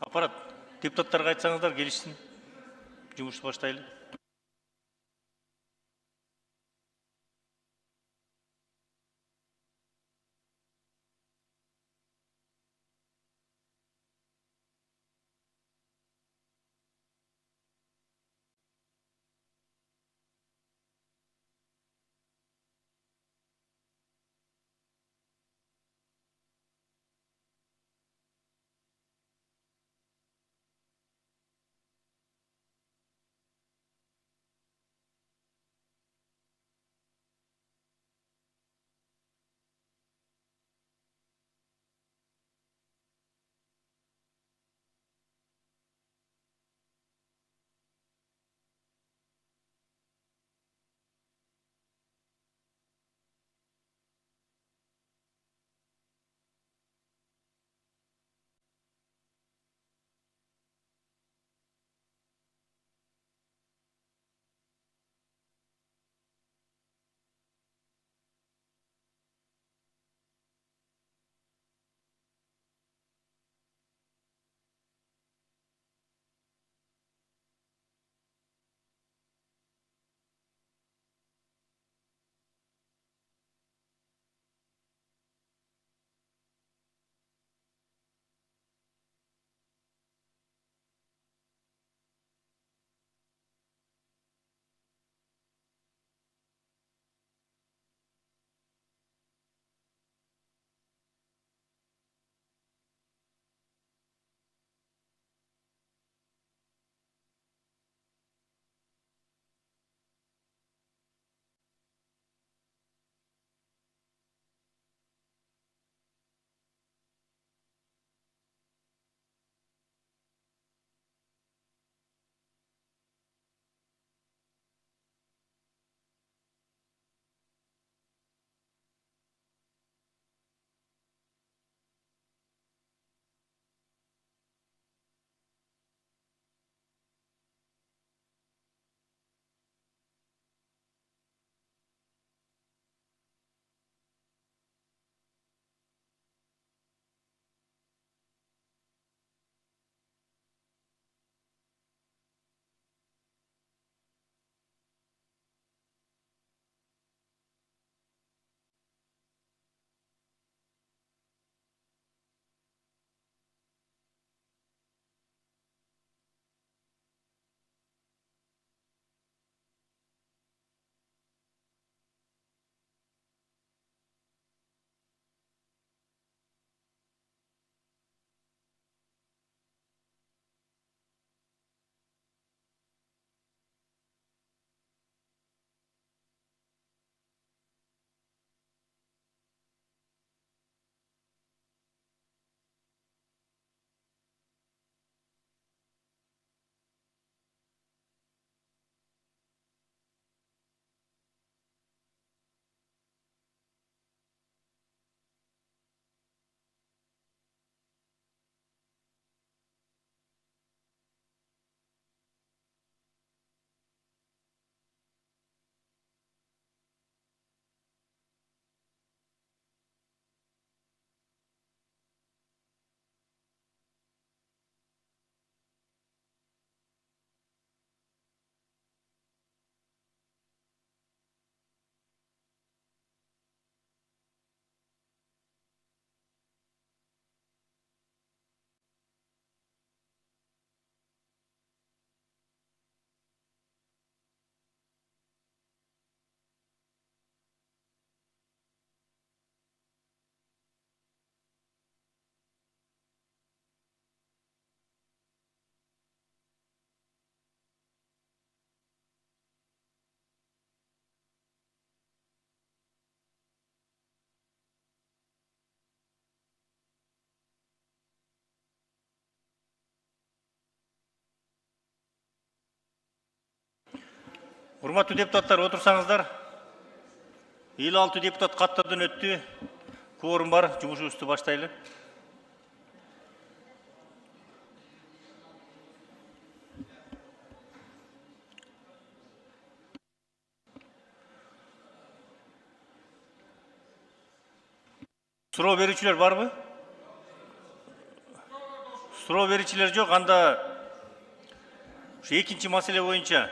Аппарат, депутаттарға айтсаңыздар келишсин. Жұмысты баштайлы. Урматтуу депутаттар, отурсаңыздар. 56 депутат каттардан өттү. Кворум бар, жұмысыбызды баштайлы. Суроо берүүчүлөр барбы? Суроо берүүчүлөр жок. Анда ушу экинчи маселе боюнча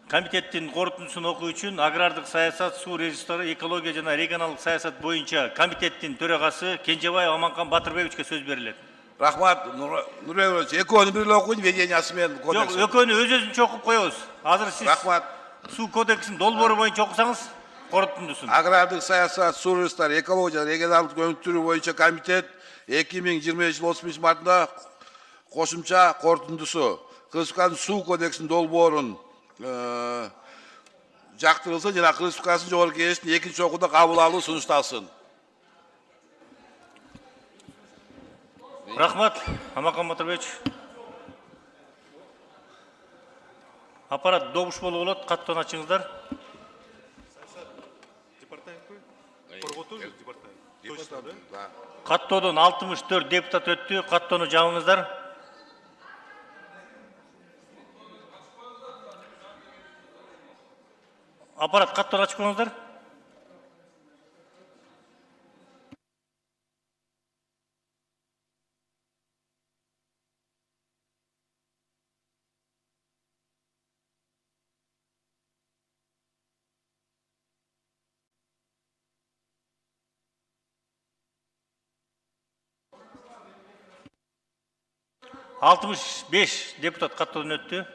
комитеттин корутундусун окуу үчүн агрардык саясат, суу ресурстары, экология жана регионалдык саясат боюнча комитеттин төрагасы Кенжебаев Аманкан Батырбековичке сөз берилет. Рахмат, Нурбек, экөөнү бир эле окуйт, ведениясы менен Жок, кодекс. экөөнү өз-өзүнчө окуп коебуз. Азыр сиз Рахмат. суу кодексин долбоору боюнча окусаңыз, корутундусун. Агрардык саясат, суу ресурстары, экология жана регионалдык өнүктүрүү боюнча комитет 2020 жыл 30 мартында кошумча корутундусу Кыргызстандын суу кодексинин долбоорун жактырылсын жана Кыргызстандын жогорку кеңештин экинчи окууда кабыл алуу сунушталсын. Рахмат, Аманкан Батырбекович. Аппарат добуш болуп болот, каттоон ачыңыздар. Каттоодон 64 депутат өттү, каттоону жабыңыздар. Аппарат каттоону ачып коюңуздар. Алтымыш беш депутат каттоодон өттү.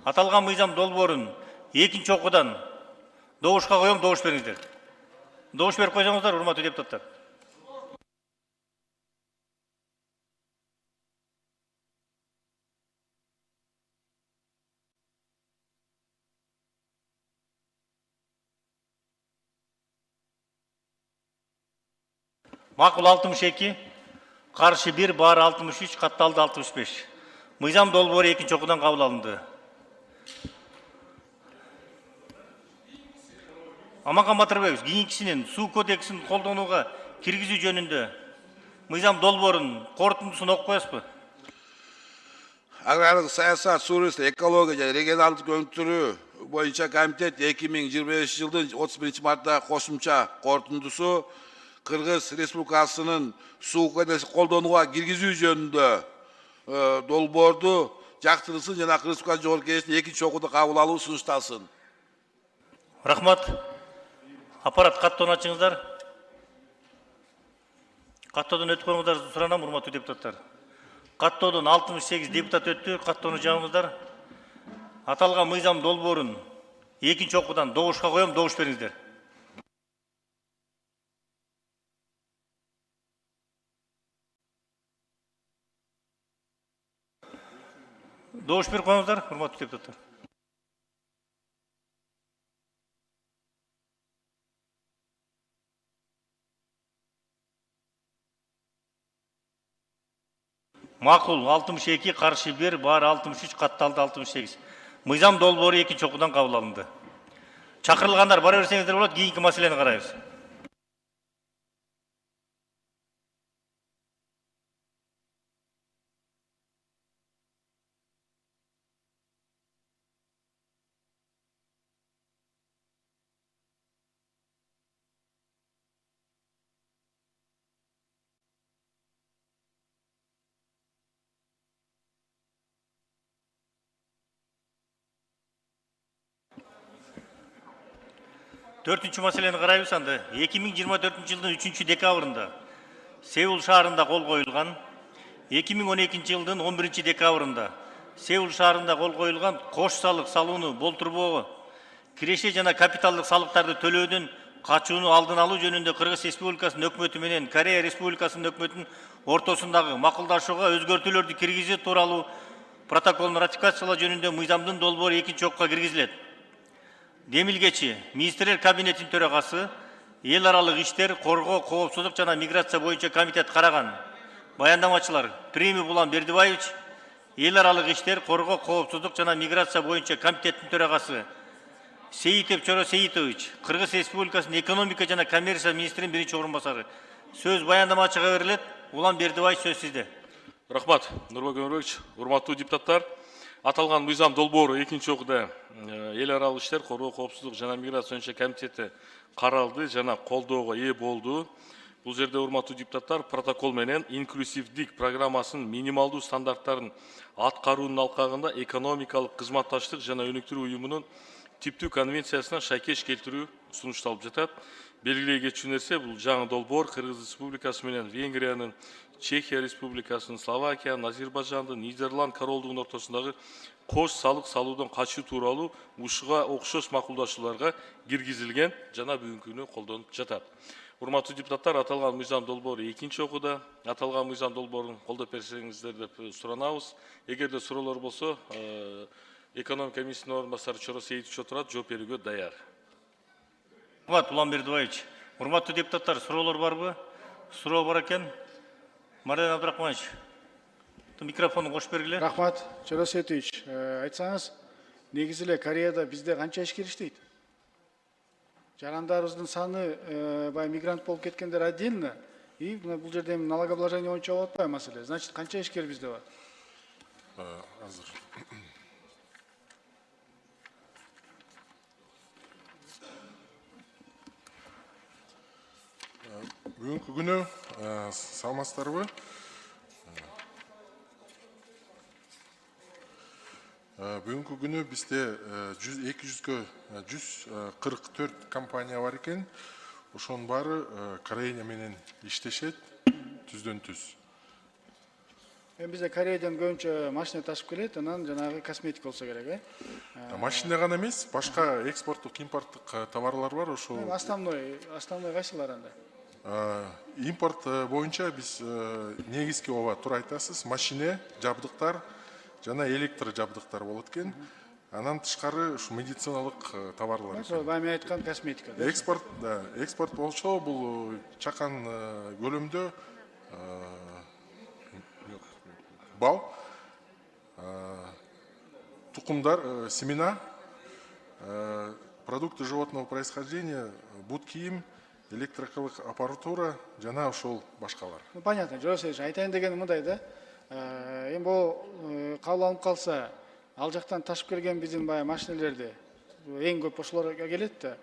Аталган мыйзам долбоорун экинчи окуудан добушка коем, добуш бериңиздер. Добуш берип койсоңуздар, урматтуу депутаттар. Макул 62, каршы 1, баары 63, катталды 65. Мыйзам долбоору экинчи окуудан кабыл алынды. Аманкан Батырбекович, кийинкисинин суу кодексин колдонууга киргизүү жөнүндө мыйзам долбоорунун корутундусун окуп коесузбу? Агрардык саясат, суу ресурстары, экология жана регионалдык өнүктүрүү боюнча комитет 2025 жылдын 31 мартта кошумча корутундусу Кыргыз Республикасынын суу кодексин колдонууга киргизүү жөнүндө долбоорду жактырылсын жана Кыргызстан жогорку кеңештин экинчи окууда кабыл алуу сунушталсын. Рахмат. Аппарат каттоону ачыңыздар. Каттоодон өтүп коюңуздар суранам, урматтуу депутаттар. Каттоодон 68 депутат өттү, каттоону жабыңыздар. Аталган мыйзам долбоорун экинчи окуудан добушка коем, добуш бериңиздер. Добуш берип коюңуздар, урматтуу депутаттар. Макул 62, каршы 1, баары 63, катталды 68. Мыйзам долбоору экинчи окуудан кабыл алынды. Чакырылгандар бара берсеңиздер болот, кийинки маселени карайбыз. Төртүнчү маселени карайбыз анда. 2024 жылдын 3 декабрында Сеул шаарында кол коюлган, 2012 жылдын 11 декабрында Сеул шаарында кол коюлган кош салык салууну болтурбоого, киреше жана капиталдык салыктарды төлөөдөн качууну алдын алуу жөнүндө Кыргыз Республикасынын өкмөтү менен Корея Республикасынын өкмөтүнүн ортосундагы макулдашууга өзгөртүүлөрдү киргизүү тууралуу протоколун ратификациялоо жөнүндө мыйзамдын долбоору экинчи окууга киргизилет. Демилгечи министрлер кабинетинин төрагасы эл аралык иштер, коргоо, коопсуздук жана миграция боюнча комитет караган. Баяндамачылар Премий Булан Бердибаевич, эл аралык иштер, коргоо, коопсуздук жана миграция боюнча комитеттин төрагасы Сейитов Чоро Сейитович, Кыргыз Республикасынын экономика жана коммерция министринин биринчи орун басары. Сөз баяндамачыга берилет. Булан Бердибаевич, сөз сизде. Рахмат, Нурбек Өмүрбекович, урматтуу депутаттар. Аталган мыйзам долбоору экинчи окууда эл аралык иштер, коргоо, коопсуздук жана миграция боюнча комитети каралды жана колдоого ээ болду. Бул жерде урматтуу депутаттар протокол менен инклюзивдик программасынын минималдуу стандарттарын аткаруунун алкагында экономикалык кызматташтык жана өнүктүрүү уюмунун типтүү конвенциясына шайкеш келтирүү сунушталып жатат. Белгилей кетчү нерсе, бул жаңы долбоор Кыргыз Республикасы менен Венгриянын, Чехия Республикасынын, Словакиянын, Азербайжандын, Нидерланд королдугунун ортосундагы кош салык салуудан качуу тууралуу ушуга окшош макулдашууларга киргизилген жана бүгүнкү күнү колдонуп жатат. Урматтуу депутаттар, аталган мыйзам долбоору экинчи окууда. Аталган мыйзам долбоорун колдоп берсеңиздер деп суранабыз. Эгерде суроолор болсо, экономика министринин орун басары Чоро Сейитович отурат, жооп берүүгө даяр. Улан Бердибаевич, урматтуу депутаттар, суроолор барбы? Суроо бар экен. Мардан Абдрахманович, микрофону кошуп бергиле. Рахмат, Чоро Сейитович. Айтсаңыз, негизи эле Кореяда бизде канча ишкер иштейт? Жарандарыбыздын саны мигрант болуп кеткендер отдельно, и бул жерде налогообложение боюнча болуп атпайбы маселе? Значит, канча ишкер бизде бар? Азыр. Бүгүнкү күнү саламатсыздарбы? Бүгүнкү күнү бизде 144 компания бар экен. Ошонун баары Корея менен иштешет, түздөн түз. Бизде Кореядан көбүнчө машина ташып келет, анан жанагы косметика болсо керек, Машина гана эмес, башка экспорттук, импорттук товарлар бар, ошол. Основной кайсылар анда? Импорт боюнча биз негизги ооба туура айтасыз, машина, жабдыктар жана электр жабдыктар болот экен. Анан тышкары ушу медициналык товарлар. Ошо мен айткан косметика. Экспорт болсо бул чакан көлөмдө бал, тукумдар, семена, продукты животного происхождения, бут кийим, электрикалык аппаратура жана ошол башкалар. Понятно, Жора Сейитович, айтайын дегеним мындай да. Эми бул кабыл алынып калса, ал жактан ташып келген биздин баягы машинелерди эң көп ошолор келет да.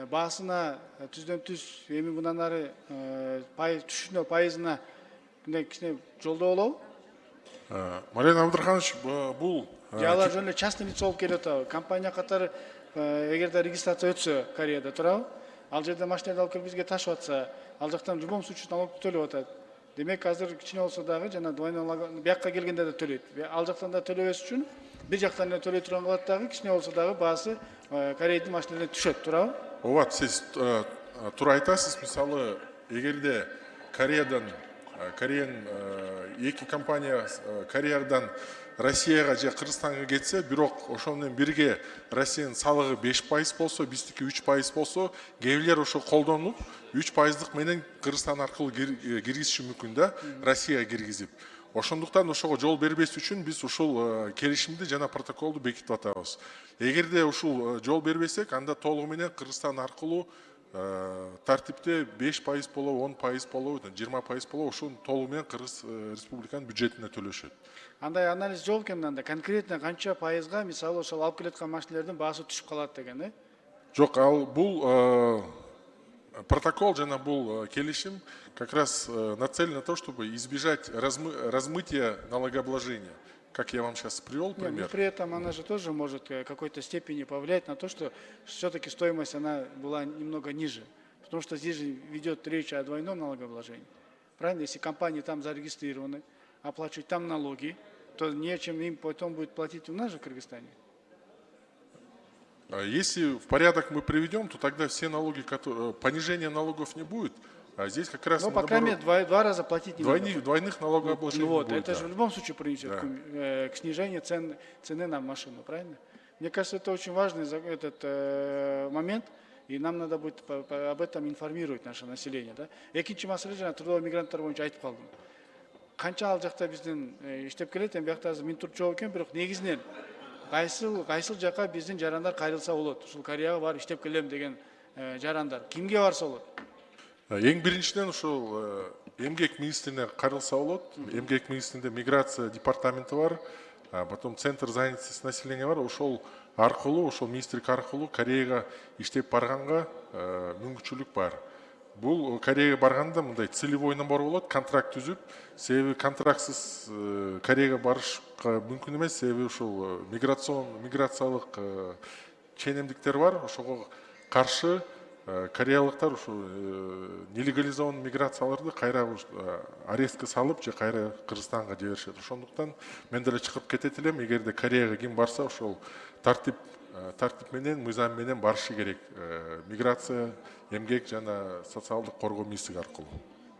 Баасына түздөн түз эми мындан ары түшүнө пайызына мындай кичине жолдоо болобу? Мардан Абдрахманович, бул Же алар жөн эле частный лицо болуп келип атабы? Компания катары эгерде регистрация өтсө Кореяда турабы? Ал жерде машинаны алып келип бизге ташып атса, ал жактан в любом случае налог төлөп атат. Демек азыр кичине болсо дагы жана двойной налог бияка келгенде да төлөйт. Ал жактан да төлөбөс үчүн бир жактан эле төлөй турган кылат дагы, кичине болсо дагы баасы Кореянын машиналарына түшөт, турабы? ооба, сиз туура айтасыз. Мисалы, эгерде Кореядан эки компания Кореядан Россияга же Кыргызстанга кетсе, бирок ошол менен бирге Россиянын салыгы 5% болсо, биздики 3% болсо, кээ ошо колдонуп 3% менен Кыргызстан аркылуу киргизиши мүмкүн да, Россияга киргизип. Ошондуктан ошого жол бербес үчүн биз ушул келишимди жана протоколду бекитип атабыз. Эгерде ушул жол бербесек, анда толугу менен Кыргызстан аркылуу тартипте 5% болобу, 10% болобу, 20% болобу, ушун толугу менен Кыргыз Республиканын бюджетине төлөшөт. Андай анализ жок экен анда, конкретно канча пайызга мисалы ошол алып келаткан машинелердин баасы түшүп калат деген, Жок, ал бул протокол жана бул келишим как раз нацелен на то, чтобы избежать размытия налогообложения. Как я вам сейчас привел пример. Но при этом она же тоже может в какой-то степени повлиять на то, что все-таки стоимость она была немного ниже. Потому что здесь же ведет речь о двойном налогообложении. Правильно? Если компании там зарегистрированы, оплачивают там налоги, то нечем им потом будет платить у нас же в Кыргызстане. Если в порядок мы приведем, то тогда все налоги, понижения налогов не будет. А здесь как раз... Ну, по крайней мере, два раза платить не надо. Двойных налогообложений вот, будет. Это же в любом случае принесет к снижению цены на машину, правильно? Мне кажется, это очень важный этот момент, и нам надо будет об этом информировать наше население. Да? Экинчи маселе жана трудовой мигранттар боюнча айтып калдым. Канча ал жакта биздин иштеп келет, эми биякта азыр Минтруд жок экен, бирок негизинен кайсыл жака биздин жарандар кайрылса болот. Ушул Кореяга барып иштеп келем деген жарандар кимге барса болот? Эң биринчиден ушул эмгек министрине кайрылса болот. Эмгек министринде миграция департаменти бар, потом центр занятости населения бар. Ошол аркылуу, ошол министрлик аркылуу Кореяга иштеп барганга мүмкүнчүлүк бар. Бул Кореяга барганда мындай целевой набор болот, контракт түзүп, себеби контрактсыз Кореяга барышка мүмкүн эмес, себеби ушул миграциялык ченемдиктер бар, ошого каршы кореялыктар ушу нелегализован миграцияларды кайра арестке салып же кайра Кыргызстанга жиберишет. Ошондуктан мен деле чыгып кетет элем, эгерде Кореяга ким барса ошол тартип менен, мыйзам менен барышы керек. Миграция, эмгек жана социалдык коргоо министрлиги аркылуу.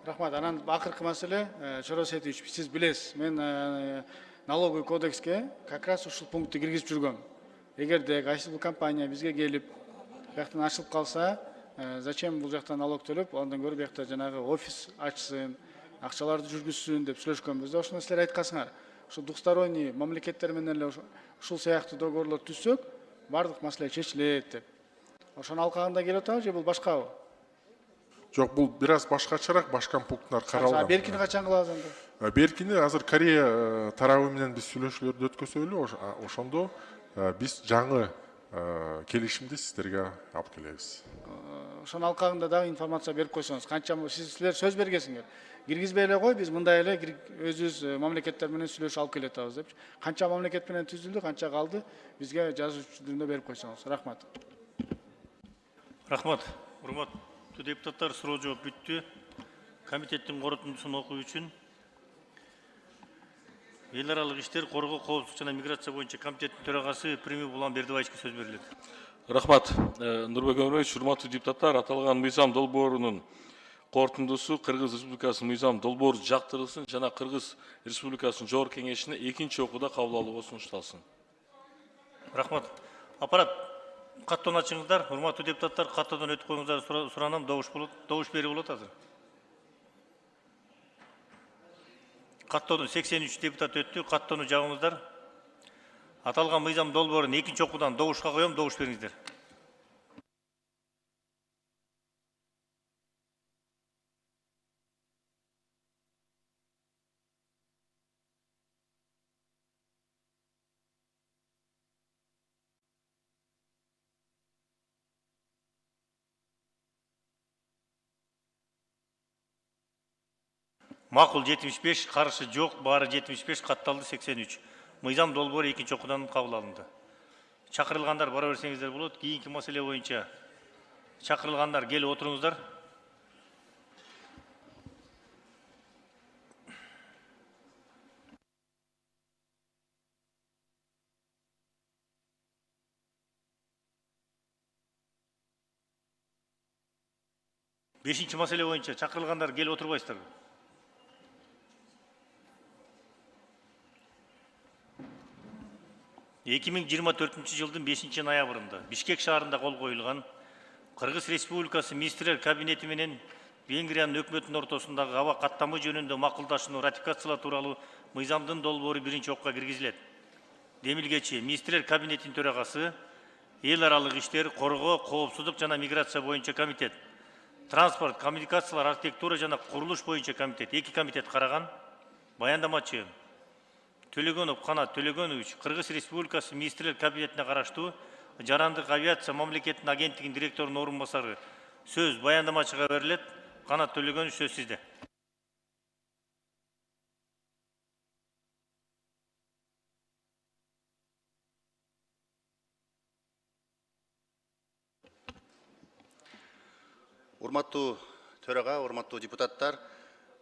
Рахмат. Анан акыркы маселе, Шорос Сетович, сиз билесиз, мен налоговый кодекске как раз ушул пунктты киргизип жүргөм. Эгерде кайсы бир компания бизге келип, бияктан ачылып калса, зачем бул жактан налог төлөп, андан көрө биякта жанагы офис ачсын, акчаларды жүргүзсүн деп сүйлөшкөнбүз да, ошону силер айткансыңар. Ушул двусторонний мамлекеттер менен эле ушул сыяктуу договорлор түзсөк, бардык маселе чечилет деп. Ошонун алкагында келип атабы же бул башкабы? Жок, бул бир аз башкачараак, башка пункттар каралган. Беркини качан кылабыз анда? Беркини азыр Корея тарабы менен биз сүйлөшүүлөрдү өткөзөлү, ошондо биз жаңы келишимди сиздерге алып келебиз. Ошонун алкагында дагы информация берип койсоңуз, канча силер сөз бергенсиңер. Киргизбей эле кой, биз мындай эле өзүбүз мамлекеттер менен сүйлөшүп алып келе атабыз деп. Канча мамлекет менен түзүлдү, канча калды, бизге жазуу түрүндө берип койсоңуз. Рахмат. Рахмат. Урматтуу депутаттар, суроо жооп бүттү. Комитеттин корутундусун окуу үчүн эл аралык иштер, коргоо, коопсуздук жана миграция боюнча комитеттин төрагасы Премий Булан Бердибаевичке сөз берилет. Рахмат. Нурбек Өмүрович, урматтуу депутаттар, аталган мыйзам долбоорунун корутундусу Кыргыз Республикасынын мыйзам долбоору жактырылсын жана Кыргыз Республикасынын Жогорку Кеңешине экинчи окууда кабыл алууга сунушталсын. Рахмат. Аппарат каттоону ачыңыздар. Урматтуу депутаттар, каттоодон өтүп коюңуздар суранам. Добуш берүү болот азыр. Каттоодон 83 депутат өттү. Каттоону жабыңыздар. Аталган мыйзам долбоорун экинчи окуудан добушка коем. Добуш бериңиздер. Макул 75, каршы жок, баары 75, катталды 83. Мыйзам долбоору экинчи окуудан кабыл алынды. Чакырылгандар бара берсеңиздер болот. Кийинки маселе боюнча чакырылгандар келип отуруңуздар. Бешинчи маселе боюнча чакырылгандар келип отурбайсыздарбы? Эки миң жыйырма төртүнчү жылдын 5 ноябрында Бишкек шаарында кол коюлган Кыргыз Республикасы министрлер кабинети менен Венгриянын өкмөтүнүн ортосундагы аба каттамы жөнүндө макулдашууну ратификациялоо тууралуу мыйзамдын долбоору биринчи окууга киргизилет. Демилгечи министрлер кабинетинин төрагасы, эл аралык иштер, коргоо, коопсуздук жана миграция боюнча комитет, транспорт, коммуникациялар, архитектура жана курулуш боюнча комитет, 2 комитет караган. Баяндамачы Төлөгөнов Канат Төлөгөнович Кыргыз Республикасы министрлер кабинетине караштуу Жарандык авиация мамлекеттин агенттигинин директорунун орун басары сөз баяндамачыга берилет. Канат Төлөгөнович, сөз сизде. Урматтуу төрага, урматтуу депутаттар,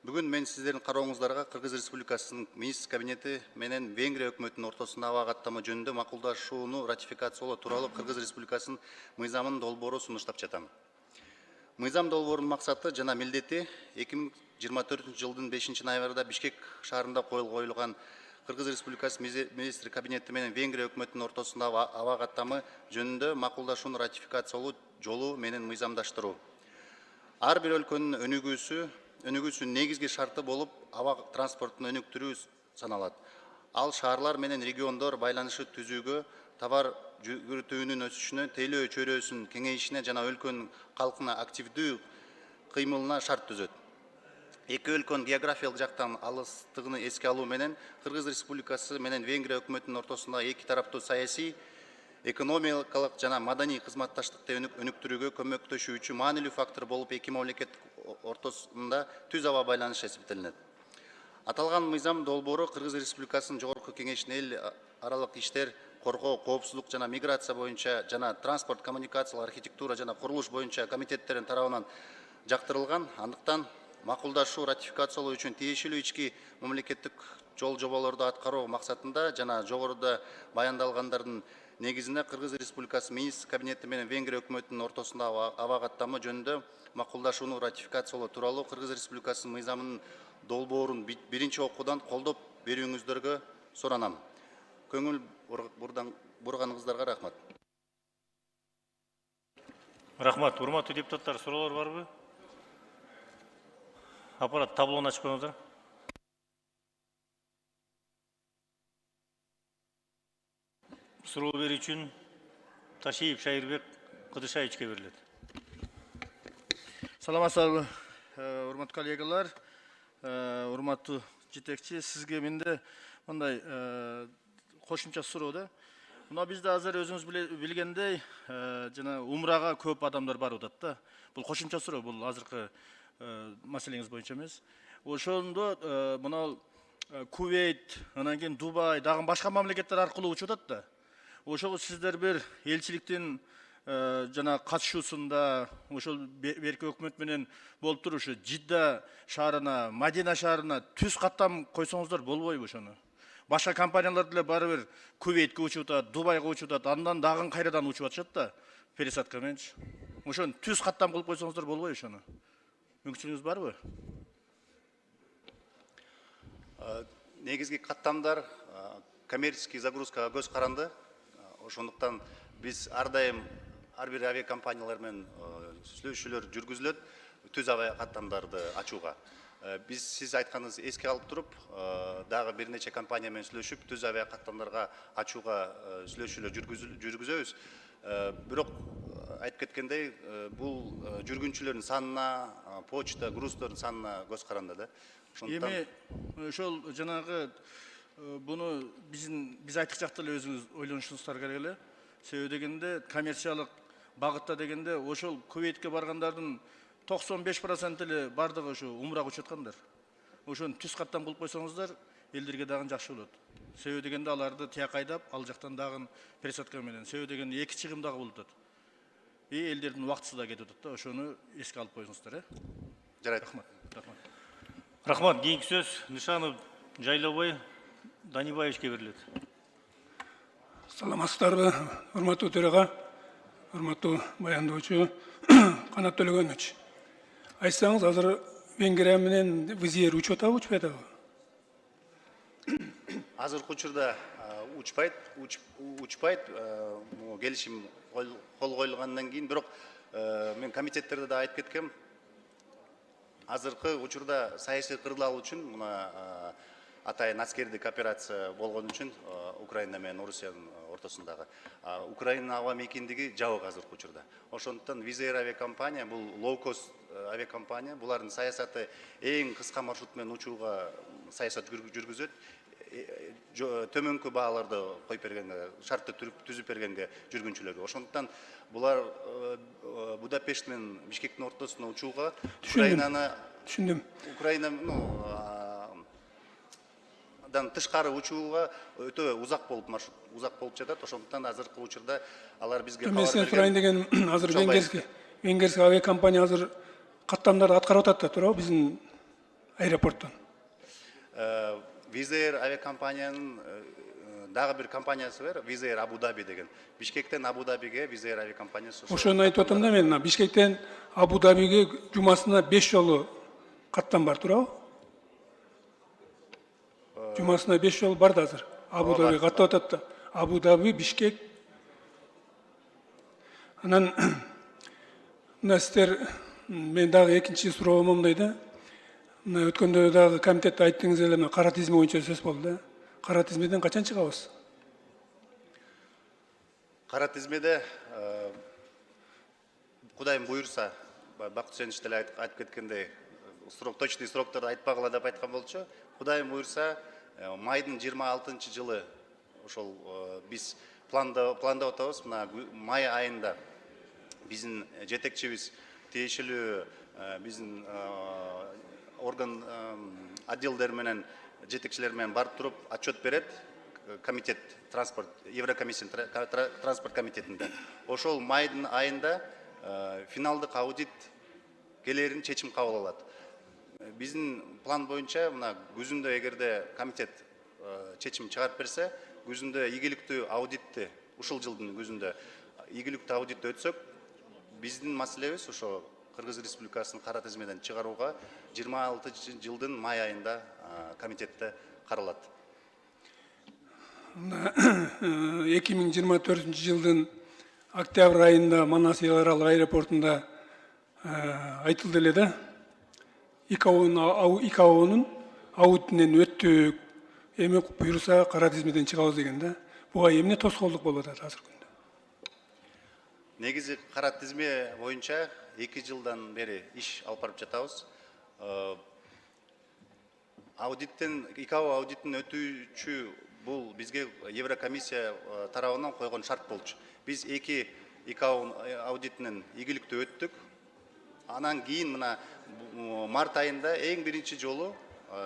бүгүн мен сиздердин карооңуздарга Кыргыз Республикасынын министр кабинети менен Венгрия өкмөтүнүн ортосунда аба каттама жөнүндө макулдашууну ратификациялоо тууралуу Кыргыз Республикасынын мыйзамынын долбоору сунуштап жатам. Мыйзам долбоорунун максаты жана милдети 2024 жылдын 5 ноябрда Бишкек шаарында коюлган Кыргыз Республикасы министр кабинети менен Венгрия өкмөтүнүн ортосунда аба каттамы жөнүндө макулдашууну ратификациялоо жолу менен мыйзамдаштыруу. Ар бир өлкөнүн өнүгүүсүнүн негизги шарты болуп аба транспортун өнүктүрүү саналат. Ал шаарлар менен региондор байланышы түзүүгө, товар жүгүртүүнүн өсүшүнө, тейлөө чөйрөсүнүн кеңейишине жана өлкөнүн калкына активдүү кыймылына шарт түзөт. Эки өлкөнүн географиялык жактан алыстыгын эске алуу менен Кыргыз Республикасы менен Венгрия өкмөтүнүн ортосундагы эки тараптуу саясий экономикалык жана маданий кызматташтыкты өнүктүрүүгө көмөктөшүүчү маанилүү фактор болуп, эки мамлекет ортосунда түз аба байланышы эсептелинет. Аталган мыйзам долбоору Кыргыз Республикасынын Жогорку Кеңешинин эл аралык иштер, коргоо, коопсуздук жана миграция боюнча жана транспорт, коммуникациялар, архитектура жана курулуш боюнча комитеттердин тарабынан жактырылган. Андыктан макулдашуу, ратификациялоо үчүн тиешелүү ички мамлекеттик жол жоболорду аткаруу максатында жана жогоруда баяндалгандардын негизинде Кыргыз Республикасы министр кабинети менен Венгрия өкмөтүнүн ортосундагы аба каттама жөнүндө макулдашууну ратификациялоо тууралуу Кыргыз Республикасынын мыйзамынын долбоорун биринчи окуудан колдоп берүүңүздөргө суранам. Көңүл бурганыңыздарга рахмат. Рахмат. Урматтуу депутаттар, суроолор барбы? Аппарат таблону ачып коюңуздар. Суроо берүү үчүн Ташиев Шайырбек Кыдышаевичке берилет. Саламатсызбы, урматтуу коллегалар, урматтуу жетекчи, сизге менде мындай кошумча суроо да. Мына бизде азыр өзүңүз билгендей, жана умрага көп адамдар барып атат да. Бул кошумча суроо, бул азыркы маселеңиз боюнча эмес. Ошондо мына Кувейт, анан кийин Дубай, дагы башка мамлекеттер аркылуу учуп атат да. Ошого сиздер бир элчиликтин жана катышуусунда ошол берки өкмөт менен болуп туруп ушу Жидда шаарына, Мадина шаарына түз каттам койсоңуздар болбойбу ошону? Башка компаниялар деле бары бир Кувейтке учуп атат, Дубайга учуп атат, андан дагы кайрадан учуп атышат да, пересадка мененчи. Ошону түз каттам кылып койсоңуздар болбойбу ошону? Мүмкүнчүлүгүңүз барбы? Негизги каттамдар коммерческий загрузкага көз каранды. Ошондуктан биз ар дайым ар бир авиакомпаниялар менен сүйлөшүүлөр жүргүзүлөт түз авиакаттамдарды ачууга. Биз сиз айтканыңыз эске алып туруп, дагы бир нече компания менен сүйлөшүп, түз авиакаттамдарга ачууга сүйлөшүүлөр жүргүзөбүз. Бирок айтып кеткендей, бул жүргүнчүлөрдүн санына, почта, груздордун санына көз каранды да. Эми ошол жанагы буну биз айткы жакта эле өзүңүз ойлонушуңуздар керек эле. Себеби дегенде коммерциялык багытта дегенде ошол Кувейтке баргандардын 95% эле бардыгы ошо умрага учуп аткандар. Ошону түз каттам кылып койсоңуздар, элдерге дагы жакшы болот. Себеби дегенде аларды тияк айдап, ал жактан дагы пересадка менен. Себеби дегенде эки чыгым дагы болуп атат. Элдердин убактысы да кетип атат да, ошону эске алып коюңуздар, Жарайт. Рахмат. Рахмат. Кийинки сөз Нышанов Жайлобой Данибаевичке берилет. Саламатсыздарбы, урматтуу төраға, урматтуу баяндоочу Канат Төлөгөнович. Айтсаңыз, азыр Венгрия менен Визиер учуп атабы? Азыркы учурда учпайт, келишим кол коюлгандан кийин, бирок мен комитеттерде да айтып кеткем. Азыркы учурда саясий кырдаал үчүн мына атайын аскердик операция болгон үчүн Украина менен Орусиянын ортосундагы Украинанын аба мейкиндиги жабык азыркы учурда. Ошондуктан Визаир авиакомпания бул лоу-кост авиакомпания, булардын саясаты эң кыска маршрут менен учууга саясат жүргүзөт. Төмөнкү бааларды коюп бергенге, шартты түзүп бергенге жүргүнчүлөргө. Ошондуктан булар Будапешт менен Бишкектин ортосуна учууга Түшүндүм. Украинадан тышкары учууга өтө узак болуп жатат. Ошондуктан азыркы учурда алар бизге Мен сен сурайын деген, азыр венгерский авиакомпания азыр каттамдарды аткарып атат да туурабы биздин аэропорттон? Визаир авиакомпаниянын дагы бир компаниясы бар, Визаир Абу Даби деген. Бишкектен Абу Дабиге Визаир авиакомпаниясы. Ошону айтып атам да мен, Бишкектен Абу Дабиге жумасына 5 жолу каттам бар туурабы? Жумасына 5 жол бар да азыр. Абу Даби каттап атат да. Абу Даби, Бишкек. Анан сиздер, мен дагы экинчи суроом мындай да. Өткөндө дагы комитетте айттыңыз эле, кара тизме боюнча сөз болду да. Кара тизмеден качан чыгабыз? Кара тизмеде Кудайым буйрса, Бакыт Үсенович деле айтып кеткендей, точный сроктарды айтпагыла деп айткан болчу. Кудайым буйрса, майдын 26-жылы ошол биз пландап атабыз. Мына май айында биздин жетекчибиз тиешелүү биздин орган отделдер менен жетекчилер менен барып туруп отчет берет. Комитет транспорт, Еврокомиссия транспорт комитетинде. Ошол майдын айында финалдык аудит келерин чечим кабыл алат. Биздин план боюнча мына күзүндө эгерде комитет чечим чыгарып берсе, күзүндө ийгиликтүү аудитти, ушул жылдын күзүндө ийгиликтүү аудитти өтсөк, биздин маселебиз ошо Кыргыз Республикасынын кара тизмеден чыгарууга 26 жылдын май айында комитетте каралат. 2024 жылдын октябрь айында Манас эл аралык аэропортунда айтылды эле да. ИКАОнун аудитинен өттүк, эми буюрса кара тизмеден чыгабыз деген да. Буга эмне тоскоолдук болуп атат азыркы күндө? Негизи кара тизме боюнча 2 жылдан бери иш алып барып жатабыз. Аудиттен, ИКАО аудитин өтүүчү бул бизге Еврокомиссия тарабынан койгон шарт болчу. Биз 2 ИКАО аудитинен ийгиликтүү өттүк. Анан кийин мына март айында эң биринчи жолу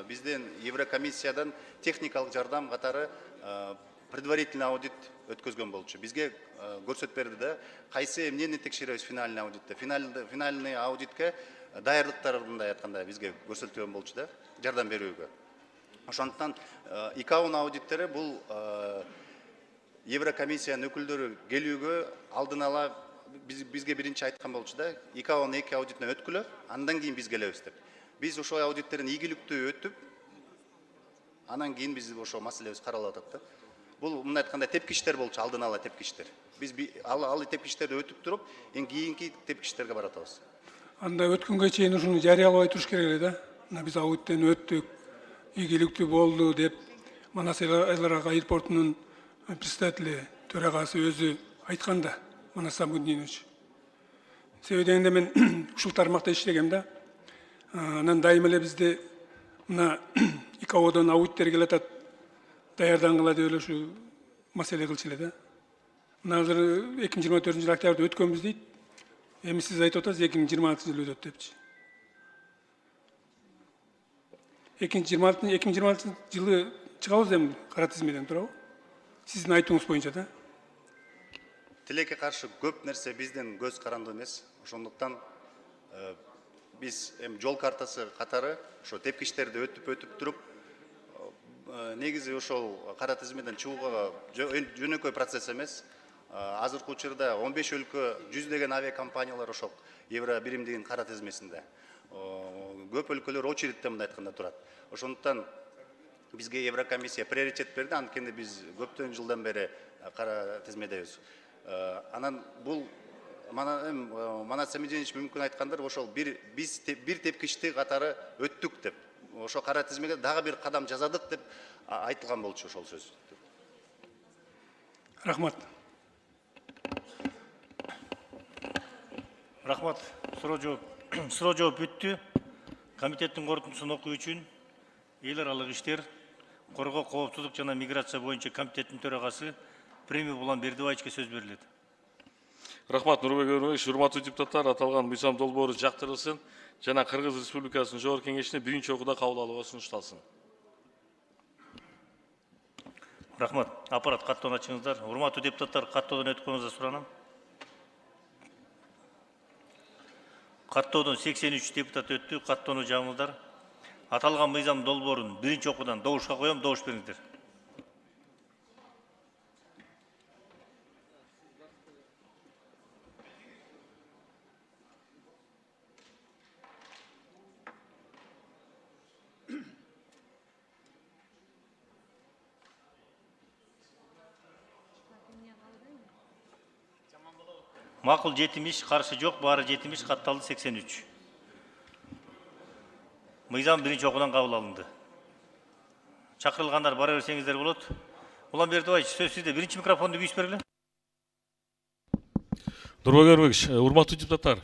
бизден Еврокомиссиядан техникалык жардам катары предварительный аудит өткөзгөн болчу. Бизге көрсөтүп берди да, кайсы эмнени текшеребиз финальный аудитте. Финальный аудитке даярдыктар мындай айтканда бизге көрсөтүлгөн болчу да, жардам берүүгө. Ошондуктан ИКАОнун аудиттери бул Еврокомиссиянын өкүлдөрү келүүгө алдын ала бизге биринчи айткан болчу да, ИКАОнун 2 аудитине өткүлө, андан кийин биз келебиз деп. Биз ошол аудиттерин ийгиликтүү өтүп, анан кийин биз ошол маселебиз каралып атат да. Бул мындай айтканда тепкичтер болчу, алдын ала тепкичтер. Биз ал тепкичтерди өтүп туруп, эң кийинки тепкичтерге баратабыз. Анда өткөнгө чейин ушуну жарыялабай туруш керек эле да. Мына биз аудиттен өттүк, ийгиликтүү болду деп Манас эл аралык аэропортунун председатели, төрагасы өзү айтканда, Манас Самудинович. Себеби дегенде мен ушул тармакта иштегем да. Анан дайыма эле бизде мына ИКАОдон аудиттер келатат, даярдангыла деп эле ушу маселе кылчу эле да. Мына азыр 2024 жыл октябрда өткөнбүз дейт. Эми сиз айтып атасыз 2026 жыл өтөт депчи. 2026 жылы чыгабыз эми кара тизмеден, туурабы? Сиздин айтууңуз боюнча да. Тилекке каршы көп нерсе бизден көз каранды эмес. Ошондуктан биз эми жол картасы катары ошо тепкичтерди өтүп туруп, негизи ошол кара тизмеден чыгууга жөнөкөй процесс эмес. Азыркы учурда 15 өлкө, 100 авиакомпаниялар ошол евро биримдигин кара тизмесинде. Көп өлкөлөр очередте мындай айтканда турат. Ошондуктан бизге Еврокомиссия приоритет берди, анткени биз көптөн жылдан бери кара тизмедебиз. Анан бул Манас Самудинович мүмкүн айткандар, ошол биз бир тепкичти катары өттүк деп, ошо кара тизмеге дагы бир кадам жасадык деп айтылган болчу ошол сөз. Рахмат. Рахмат. Суроо жооп бүттү. Комитеттин корутундусун окуу үчүн эл аралык иштер, коргоо, коопсуздук жана миграция боюнча комитеттин төрагасы Премия Булан Бердибаевичке сөз берилет. Рахмат, Нурбек Өрмөбекович. Урматтуу депутаттар, аталган мыйзам долбоору жактырылсын жана Кыргыз Республикасынын Жогорку Кеңешине биринчи окууда кабыл алууга сунушталсын. Рахмат. Аппарат каттоон ачыңыздар. Урматтуу депутаттар, каттоодон өткөнүңүздү суранам. Каттоодон 83 депутат өттү. Каттоону жабыңыздар. Аталган мыйзам долбоорун биринчи окуудан добушка коем, добуш бериңиздер. Макул 70, каршы жок, баары 70, катталды 83. Мыйзам биринчи окуудан кабыл алынды. Чакырылгандар бара берсеңиздер болот. Булан Бердибаевич, сөз сизде. Биринчи микрофонду күйүп бергиле. Нурбек Өрмөбекович, урматтуу депутаттар,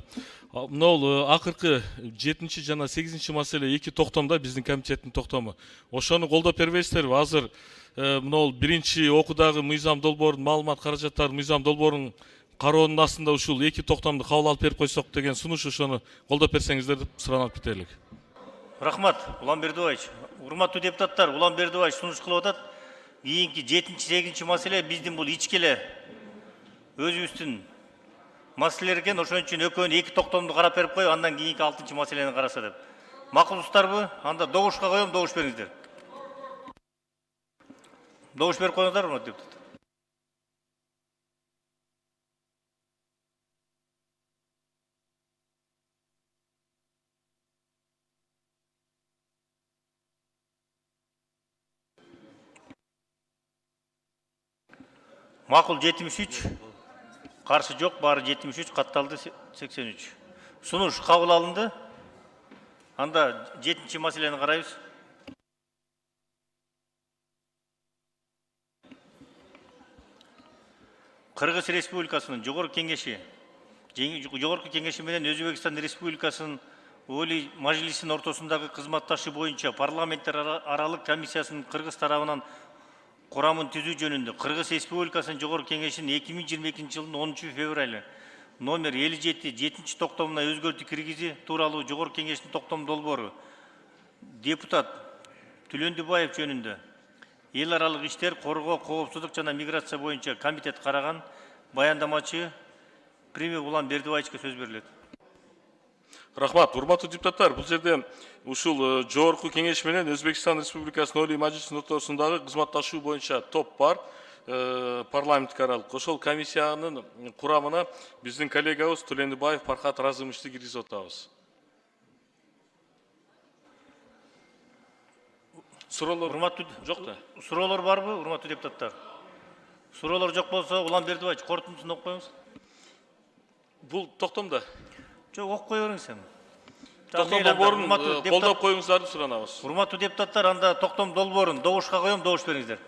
Мынау акыркы 7 жана 8 маселе эки токтомдо биздин комитеттин токтому. Ошону колдоп бербейсиздерби? Азыр мынау биринчи окуудагы мыйзам долбоордун маалымат каражаттары мыйзам долбоорунун кароонун астында ушул эки токтомду кабыл алып берип койсок деген сунуш, ошону колдоп берсеңиздер деп суранып кетелик. Рахмат, Улан Бердібаевич. Урматтуу депутаттар, Улан Бердібаевич сунуш кылып атат. Кийинки 7-8 маселе биздин бул ичкеле өзүбүздүн маселелер экен, ошон үчүн экөөнү эки токтомду карап берип коюп, андан кийинки 6 маселени караса деп. Макулсуздарбы? Анда добушка коем, добуш бериңиздер. Добуш берип коюңуздар, урматтуу депутат. Макул 73, каршы жок, баары 73, катталды 83. Сунуш кабыл алынды. Анда 7 маселени карайбыз. Кыргыз Республикасынын Жогорку Кеңеши менен Өзбекстан Республикасынын Олий Мажлисинин ортосундагы кызматташы боюнча парламенттер аралык комиссиясынын Кыргыз тарабынан курамын түзүү жөнүндө Кыргыз Республикасынын Жогорку Кеңешинин 2022 жылдын 10 февраль номер 57 7 токтомуна өзгөртүү киргизүү тууралуу Жогорку Кеңештин токтом долбоору депутат Түлөндүбаев жөнүндө эл аралык иштер, коргоо, коопсуздук жана миграция боюнча комитет караган. Баяндамачы Премьер Улан Бердибаевичке сөз берилет. Рахмат, урматтуу депутаттар, бул жерде ушул Жогорку Кеңеш менен Өзбекстан Республикасынын Олий Мажлисинин ортосундагы кызматташуу боюнча топ бар, парламенттик аралык. Ошол комиссиянын курамына биздин коллегабыз Түлөндүбаев Паркат Разымовичти киргизип атабыз. Суроолор жок да? Суроолор барбы, урматтуу депутаттар? Суроолор жок болсо, Улан Бердибаевич корутундусун окуп коюңуз. Бул токтомдо. Жок, окуп кое бериңиз эми. Токтом долбоорун колдоп коюңуздарды суранабыз. Урматтуу депутаттар, анда токтом долбоорун добушка коем, добуш бериңиздер.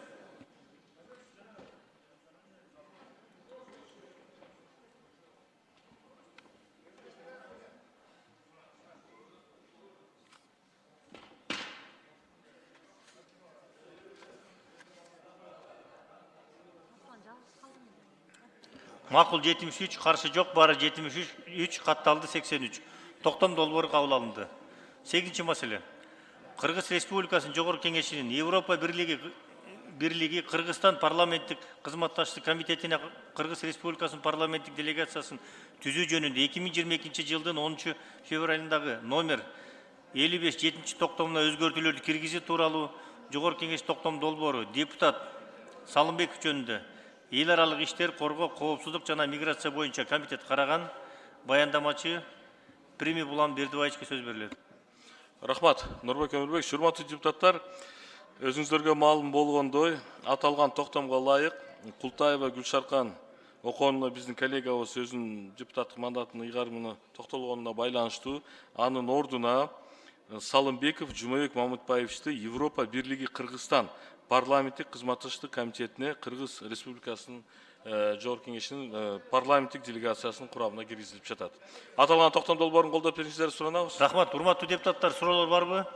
Макул 73, каршы жок, баары 73, катталды 83. Токтом долбоору кабыл алынды. 8 маселе. Кыргыз Республикасынын Жогорку Кеңешинин Европа Бирлиги Кыргызстан парламенттик кызматташтык комитетине Кыргыз Республикасынын парламенттик делегациясын түзүү жөнүндө 2022 жылдын 10 февралындагы номер 55 7 токтомуна өзгөртүүлөрдү киргизүү тууралуу Жогорку Кеңеш токтом долбоору депутат Салымбеков жөнүндө эл аралык иштер, коргоо, коопсуздук жана миграция боюнча комитет караган. Баяндамачы Премьер Улан Бердибаевичке сөз берилет. Рахмат, Нурбек Өмүрбекович, урматтуу депутаттар, өзүңүздөргө маалым болгондой, аталган токтомго ылайык Култаева Гүлшаркан оконуна биздин коллегабыз өзүнүн депутаттык мандатынын ыйгарымына токтолгонуна байланыштуу анын ордуна Салымбеков Жумабек Мамытбаевичти Европа Бирлиги Кыргызстан парламенттик кызматташтык комитетине Кыргыз Республикасынын Жогорку Кеңешинин парламенттик делегациясынын курамына киргизилип жатат. Аталган токтом долбоорун колдоп бериңиздерди суранабыз. Рахмат, урматтуу депутаттар, суроолор барбы?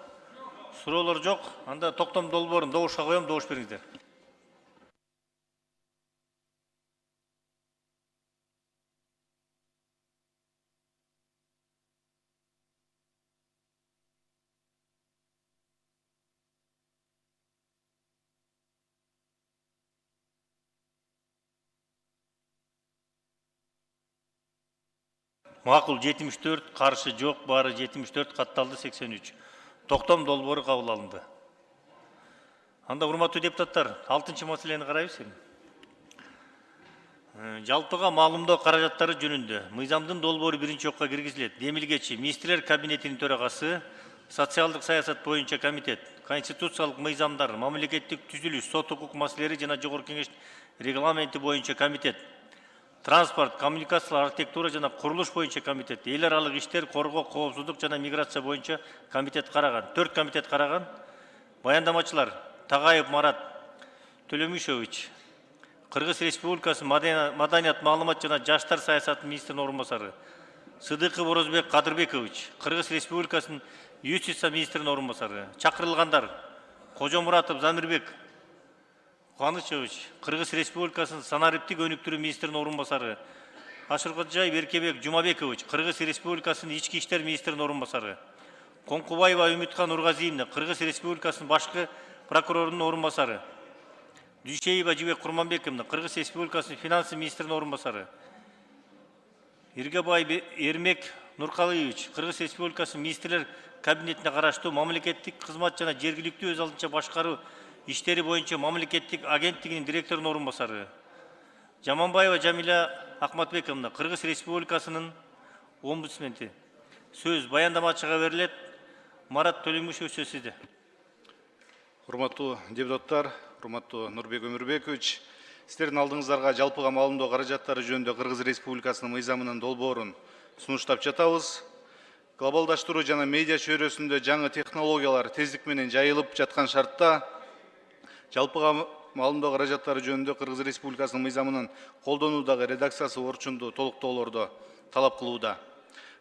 Суроолор жок. Анда токтом долбоорун добушка коем, добуш бериңиздер. Макул 74, каршы жок, баары 74, катталды 83. Токтом долбоору кабыл алынды. Анда урматтуу депутаттар, 6 маселени карайбыз. Жалпыга маалымдоо каражаттары жөнүндө мыйзамдын долбоору биринчи окуга киргизилет. Демилгечи министрлер кабинетинин төрагасы, социалдык саясат боюнча комитет, конституциялык мыйзамдар, мамлекеттик түзүлүш, сот укук маселелери жана Жогорку Кеңеш регламенти боюнча комитет, транспорт, коммуникациялар, архитектура жана курулуш боюнча комитет, эл аралык иштер, коргоо, коопсуздук жана миграция боюнча комитет караган. 4 комитет караган. Баяндамачылар Тагаев Марат Төлөмүшович, Кыргыз Республикасы маданият, маалымат жана жаштар саясаты министринин орун басары. Сыдыков Орозбек Кадырбекович, Кыргыз Республикасынын юстиция министринин орун басары. Чакырылгандар: Кожомуратов Замирбек Кубанычевич, Кыргыз Республикасынын санариптик өнүктүрүү министринин орун басары. Ашыркоджаев Эркебек Жумабекович, Кыргыз Республикасынын ички иштер министринин орун басары. Конкубаева Үмүткан Ургазиевна, Кыргыз Республикасынын башкы прокурорунун орун басары. Дүйшеева Жибек Курманбековна, Кыргыз Республикасынын финансы министринин орун басары. Иргебай Эрмек Нуркалыевич, Кыргыз Республикасынын министрлер кабинетине караштуу мамлекеттик кызмат жана жергиликтүү өз алдынча башкаруу иштери боюнча мамлекеттик агенттигинин директорунун орун басары. Жаманбаева Жамиля Ахматбековна, Кыргыз Республикасынын омбудсменти. Сөз баяндамачыга берилет. Марат Төлөмүшев, сөз сизде. Урматтуу депутаттар, урматтуу Нурбек Өмүрбекович, сиздердин алдыңыздарга жалпыга маалымдоо каражаттары жөнүндө Кыргыз Республикасынын мыйзамынын долбоорун сунуштап жатабыз. Глобалдаштыруу жана медиа чөйрөсүндө жаңы технологиялар тездик менен жайылып жаткан шартта жалпыга маалымдоо каражаттары жөнүндө Кыргыз Республикасынын мыйзамынын колдонуудагы редакциясы орчундуу толуктоолорду талап кылууда.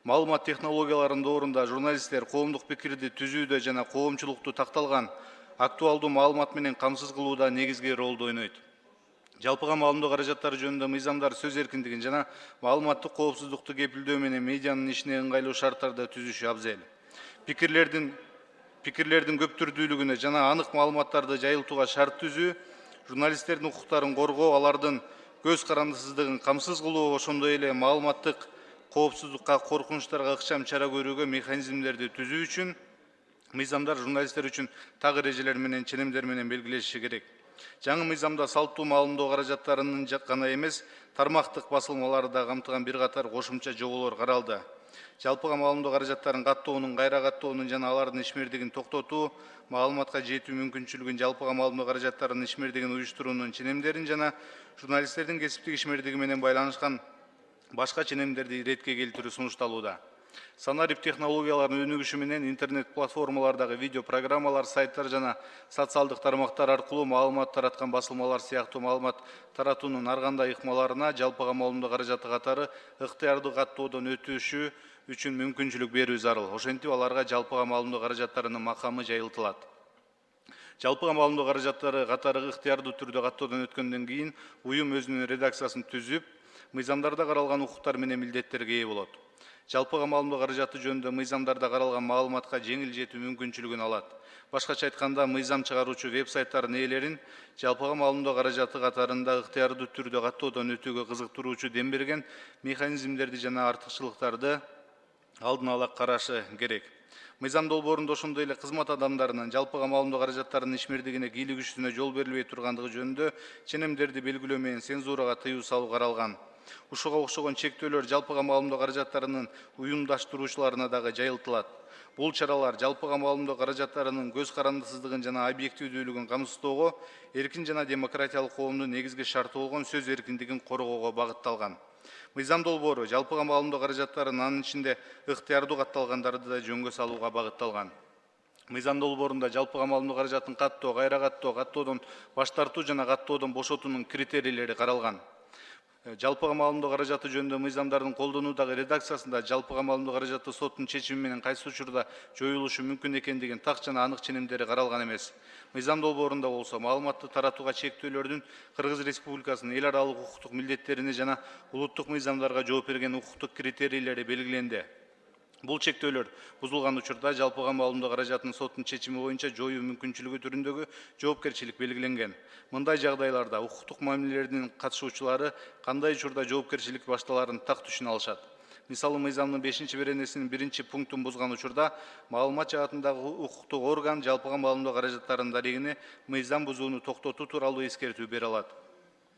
Маалымат технологияларынын доорунда журналисттер коомдук пикирди түзүүдө жана коомчулукту такталган актуалдуу маалымат менен камсыз кылууда негизги ролду ойнойт. Жалпыга маалымдоо каражаттары жөнүндө мыйзамдар сөз эркиндигин жана маалыматтык коопсуздукту кепилдөө менен медианын ишине ыңгайлуу шарттарды түзүшү абзел. Пикирлердин көптүрдүүлүгүнө жана анык маалыматтарды жайылтууга шарт түзүү, журналисттердин укуктарын коргоо, алардын көз карандысыздыгын камсыз кылуу, ошондой эле маалыматтык коопсуздукка, коркунучтарга ыкчам чара көрүүгө механизмдерди түзүү үчүн мыйзамдар журналисттер үчүн так эрежелер менен, ченемдер менен белгилешиши керек. Жаңы мыйзамда салттуу маалымдоо каражаттарынын гана эмес, тармактык басылмаларды да камтыган бир катар кошумча жоболор каралды. Жалпыга маалымдоо каражаттарын каттоонун, кайра каттоонун жана алардын ишмердигин токтотуу, маалыматка жетүү мүмкүнчүлүгүн, жалпыга маалымдоо каражаттарынын ишмердигин уюштуруунун ченемдерин жана журналисттердин кесиптик ишмердиги менен байланышкан башка ченемдерди иретке келтирүү сунушталууда. Санарип технологияларынын өнүгүшү менен интернет платформалардагы видео программалар, сайттар жана социалдык тармактар аркылуу маалымат тараткан басылмалар сыяктуу маалымат таратуунун ар кандай ыкмаларына жалпыга маалымдоо каражаты катары ыктыярдуу каттоодон өтүшү үчүн мүмкүнчүлүк берүү зарыл. Ошентип аларга жалпыга маалымдоо каражаттарынын макамы жайылтылат. Жалпыга маалымдоо каражаттары катары ыктыярдуу түрдө каттоодон өткөндөн кийин уюм өзүнүн редакциясын түзүп, мыйзамдарда каралган укуктар менен милдеттерге ээ болот. Жалпыга маалымдоо каражаты жөнүндө мыйзамдарда каралган маалыматка жеңил жетүү мүмкүнчүлүгүн алат. Башкача айтканда, мыйзам чыгаруучу веб-сайттардын ээлерин жалпыга маалымдоо каражаты катарында ыктыярдуу түрдө каттоодон өтүүгө кызыктыруучу дем берген механизмдерди жана артыкчылыктарды алдын ала карашы керек. Мыйзам долбоорунда ошондой эле кызмат адамдарынын жалпыга маалымдоо каражаттарынын ишмердигине кийлигишүүсүнө жол берилбей тургандыгы жөнүндө ченемдерди белгилөө менен цензурага тыюу салуу каралган. Ушуга окшогон чектөөлөр жалпыга маалымдоо каражаттарынын уюмдаштыруучуларына дагы жайылтылат. Бул чаралар жалпыга маалымдоо каражаттарынын көз карандысыздыгын жана объективдүүлүгүн камсыздоого, эркин жана демократиялык коомдун негизги шарты болгон сөз эркиндигин коргоого багытталган. Мыйзам долбоору жалпыга маалымдоо каражаттарын анын ичинде ыктыярдуу катталгандарды да жөнгө салууга багытталган. Мыйзам долбоорунда жалпыга маалымдоо каражатын каттоо, кайра каттоо, каттоодон баш тартуу жана каттоодон бошотуунун критерийлери каралган. Жалпыга маалымдоо каражаты жөнүндө мыйзамдардын колдонуудагы редакциясында жалпыга маалымдоо каражаты соттун чечими менен кайсы учурда жоюлушу мүмкүн экендигин так жана анык ченемдери каралган эмес. Мыйзам долбоорунда болсо маалыматты таратууга чектөөлөрдүн Кыргыз Республикасынын эл аралык укуктук милдеттерине жана улуттук мыйзамдарга жооп берген укуктук критерийлери белгиленди. Бул чектөөлөр бузулган учурда жалпыга маалымдоо каражатынын соттун чечими боюнча жоюу мүмкүнчүлүгү түрүндөгү жоопкерчилик белгиленген. Мындай жагдайларда укуктук мамилелердин катышуучулары кандай учурда жоопкерчилик башталарын так түшүнө алышат. Мисалы, мыйзамдын 5-беренесинин 1-пунктун бузган учурда маалымат жаатындагы укуктук орган жалпыга маалымдоо каражаттарынын дарегине мыйзам бузууну токтотуу тууралуу эскертүү бере алат.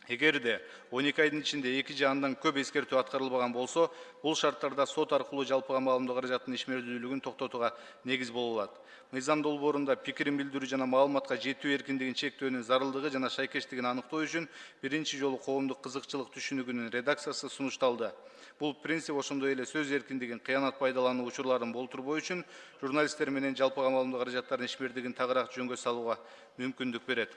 Эгерде 12 айдын ичинде 2 же андан көп эскертүү аткарылбаган болсо, бул шарттарда сот аркылуу жалпыга маалымдоо каражатынын ишмердүүлүгүн токтотууга негиз боло алат. Мыйзам долбоорунда пикирин билдирүү жана маалыматка жетүү эркиндигин чектөөнүн зарылдыгы жана шайкештигин аныктоо үчүн биринчи жолу коомдук кызыкчылык түшүнүгүнүн редакциясы сунушталды. Бул принцип ошондой эле сөз эркиндигин кыянат пайдалануу учурларын болтурбоо үчүн журналисттер менен жалпыга маалымдоо каражаттарынын ишмердигин тагыраак жөнгө салууга мүмкүндүк берет.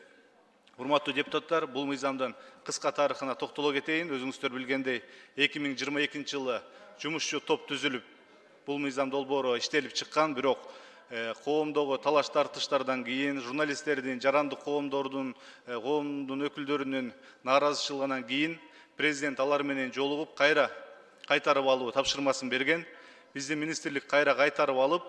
Урматтуу депутаттар, бул мыйзамдын кыска тарыхына токтоло кетейин. Өзүңүздөр билгендей, 2022 жылы жумушчу топ түзүлүп бул мыйзам долбоору иштелип чыккан, бирок коомдогу талаш тартыштардан кийин, журналисттердин, жарандык коомдордун, коомдун өкүлдөрүнүн нааразычылыгынан кийин президент алар менен жолугуп кайра кайтарып алуу тапшырмасын берген. Биздин министрлик кайра кайтарып алып,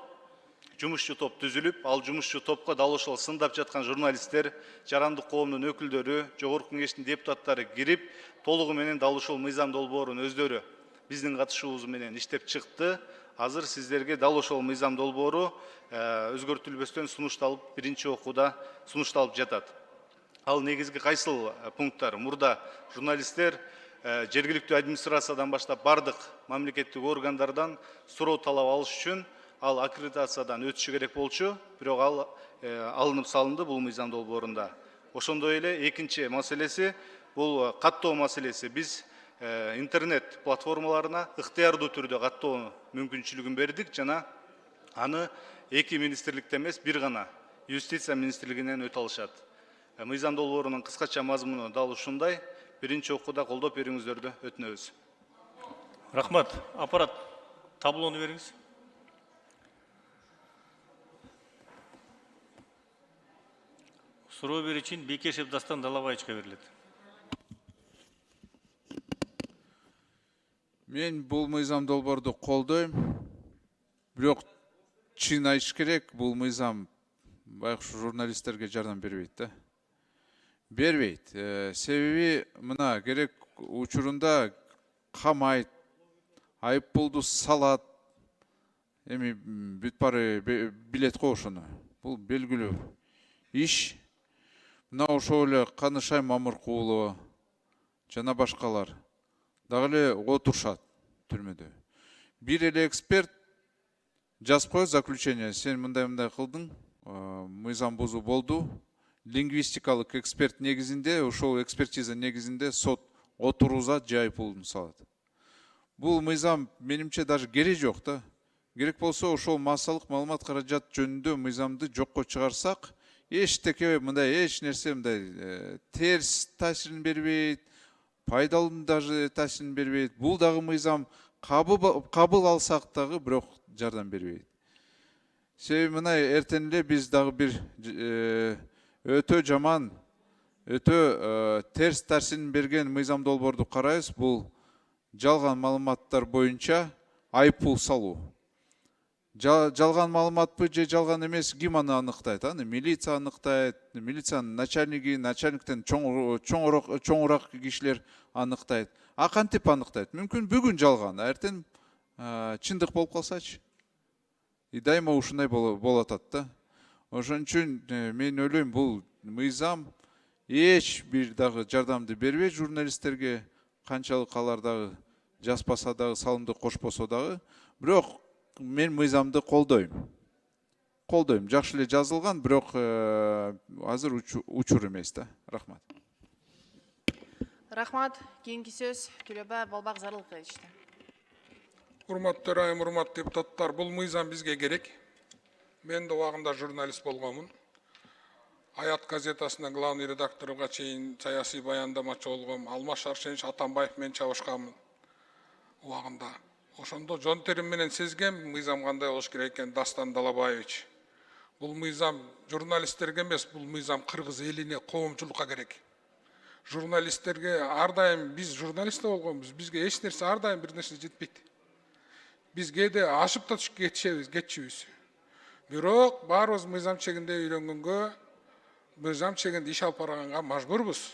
жумушчу топ түзүлүп, ал жумушчу топко дал ошол сындап жаткан журналисттер, жарандык коомдун өкүлдөрү, жогорку кеңештин депутаттары кирип, толугу менен дал ошол мыйзам долбоорун өздөрү биздин катышуубуз менен иштеп чыкты. Азыр сиздерге дал ошол мыйзам долбоору өзгөртүлбөстөн сунушталып, биринчи окууда сунушталып жатат. Ал негизги кайсыл пункттар? Мурда журналисттер жергиликтүү администрациядан баштап бардык мамлекеттик органдардан суроо талап алыш үчүн ал аккредитациядан өтүшү керек болчу, бирок ал алынып салынды бул мыйзам долбоорунда. Ошондой эле экинчи маселеси бул каттоо маселеси. Биз интернет платформаларына ыктыярдуу түрдө каттоо мүмкүнчүлүгүн бердик жана аны эки министрликте эмес, бир гана юстиция министрлигинен өтө алышат. Мыйзам долбоорунун кыскача мазмуну дал ушундай. Биринчи окууда колдоп берүүңүздөрдү өтүнөбүз. Рахмат. Аппарат таблону бериңиз. Суроо берүүчүн Бекешев Дастан Далабаевичке берилет. Мен бул мыйзам долбоорду колдойм. Бирок чын айтыш керек, бул мыйзам байкуш журналисттерге жардам бербейт да. Бербейт. Себеби мына керек учурунда камайт, айыппулду салат. Эми бүт баары билет го ошону. Бул белгилүү иш. Мына ошол эле Канышай Мамыркулова жана башкалар дагы эле отурушат түрмөдө. Бир эле эксперт жазып коет заключение. Сен мындай кылдың, мыйзам бузуу болду. Лингвистикалык эксперт негизинде, ошол экспертиза негизинде сот отурузат же айыппулун салат. Бул мыйзам менимче даже кереги жок да. Керек болсо ошол массалык маалымат каражат жөнүндө мыйзамды жокко чыгарсак, эчтеке мындай эч нерсе мындай терс таасирин бербейт, пайдалуу даже таасирин бербейт. Бул дагы мыйзам кабыл алсак дагы бирок жардам бербейт. Себеби мына эртең эле биз дагы бир өтө жаман, өтө терс таасирин берген мыйзам долбоорду карайбыз. Бул жалган маалыматтар боюнча айыппул салуу. Жалган маалыматпы же жалган эмес, ким аны аныктайт? Аны милиция аныктайт, милициянын начальниги, начальниктен чоңураак кишилер аныктайт. А кантип аныктайт? Мүмкүн бүгүн жалган, эртең чындык болуп калсачы. И дайыма ушундай болуп атат да. Ошон үчүн мен ойлойм, бул мыйзам эч бир дагы жардамды бербейт журналисттерге, канчалык алар дагы жазбаса дагы, салымды кошпосо дагы. Бирок мен мыйзамды колдойм. Жакшы эле жазылган, бирок азыр учур эмес да. Рахмат. Рахмат. Кийинки сөз Төлөбай Балбак Зарылкыевичте. Урматтуу төрайым, урматтуу депутаттар, бул мыйзам бизге керек. Мен де убагында журналист болгомун. Аят газетасынын главный редакторуга чейин саясий баяндамачы болгом. Алмаз Аршенович Атамбаев мен чабышканмын убагында. Ошондо жон терим менен сезгем мыйзам кандай болуш керек экен. Дастан Далабаевич. Бул мыйзам журналисттерге эмес, бул мыйзам кыргыз элине, коомчулукка керек. Журналисттерге ар дайым биз журналист болгонбуз. Бизге эч нерсе ар дайым бир нерсе жетпейт. Биз кээде ашып да түшүп кетчүбүз. Бирок баарыбыз мыйзам чегинде үйрөнгөнгө, мыйзам чегинде иш алып барганга мажбурбуз.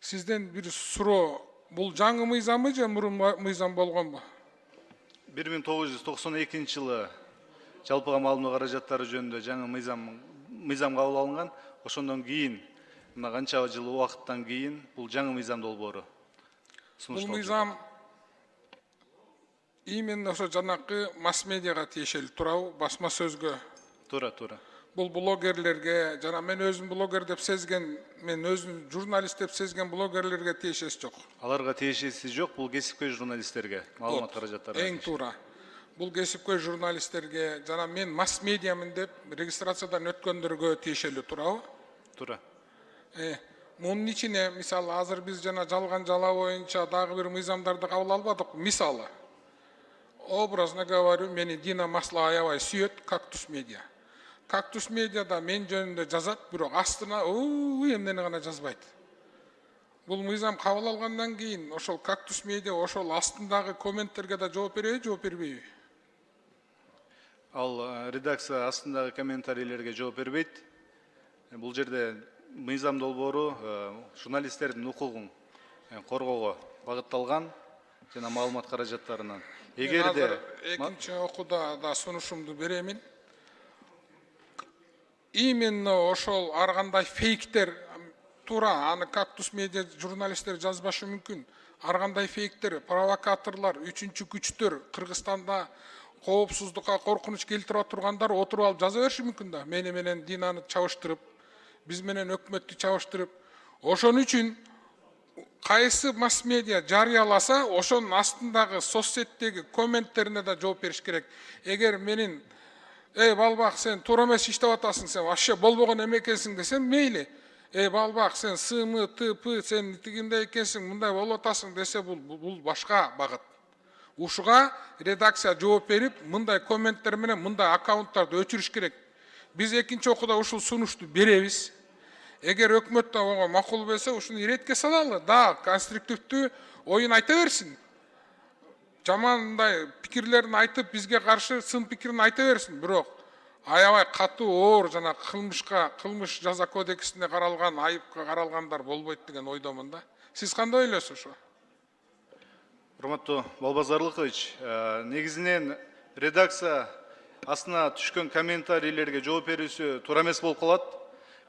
Сизден бир суроо, бул жаңы мыйзамбы же мурун мыйзам болгонбу? 1992 жылы жалпыга маалымат каражаттары жөнүндө жаңы мыйзам кабыл алынган. Ошондон кийин мына канча жыл убакыттан кийин бул жаңы мыйзам долбоору сунушталды. Бул мыйзам именно ошо жанакы масс-медиага тиешелүү турабы, басма сөзгө? Туура. Бул блогерлерге, жана мен өзүм блогер деп сезген, мен өзүм журналист деп сезген блогерлерге тиешеси жок. Аларга тиешеси жок, бул кесипкөй журналисттерге, маалымат каражаттарына. Эң туура. Бул кесипкөй журналисттерге, жана мен масс-медиамын деп регистрациядан өткөндөргө тиешелүү турабы? Туура. Мунун ичине мисалы азыр биз жана жалган жала боюнча дагы бир мыйзамдарды кабыл албадык. Мисалы образно говорю, мени Дина Масла аябай сүйөт, Кактус Медиа. Кактус Медиада мен жөнүндө жазат, бирок астына эмнени гана жазбайт. Бул мыйзам кабыл алгандан кийин ошол Кактус Медиа ошол астындагы комменттерге да жооп береби, жооп бербейби? Ал редакция астындагы комментарийлерге жооп бербейт. Бул жерде мыйзам долбоору журналисттердин укугун коргоого багытталган жана маалымат каражаттарынан. Эгерде экинчи окууда да сунушумду беремин. Именно ошол ар кандай фейктер туура аны Кактус Медиа журналисттер жазбашы мүмкүн. Ар кандай фейктер, провокаторлор, үчүнчү күчтөр Кыргызстанда коопсуздукка коркунуч келтирип тургандар отуруп алып жаза бериши мүмкүн да. Мени менен Динаны чабыштырып, биз менен өкмөттү чабыштырып. Ошон үчүн кайсы масс медиа жарыяласа, ошонун астындагы соцсеттеги комменттерине да жооп бериш керек. Эгер менин балбак сен туура эмес иштеп атасың, сен вообще болбогон эме экенсиң десем, мейли. Балбак сен СМ, ТП, сен тигиндей экенсиң, мындай болуп атасың десе, бул башка багыт. Ушуга редакция жооп берип, мындай комменттер менен мындай аккаунттарды өчүрүш керек. Биз экинчи окууда ушул сунушту беребиз. Эгер өкмөт да ого макул болсо, ушуну иретке салалы, да конструктивдүү оюн айта берсин. Жамандай пикирлерин айтып, бизге каршы сын пикирин айта берсин. Бирок аябай катуу оор жана кылмыш жаза кодексине каралган, айыпка каралгандар болбойт деген ойдомун да. Сиз кандай ойлойсуз ошо? урматтуу Балбазарлыкович, негизинен редакция астына түшкөн комментарийлерге жооп берүүсү туура эмес болуп калат.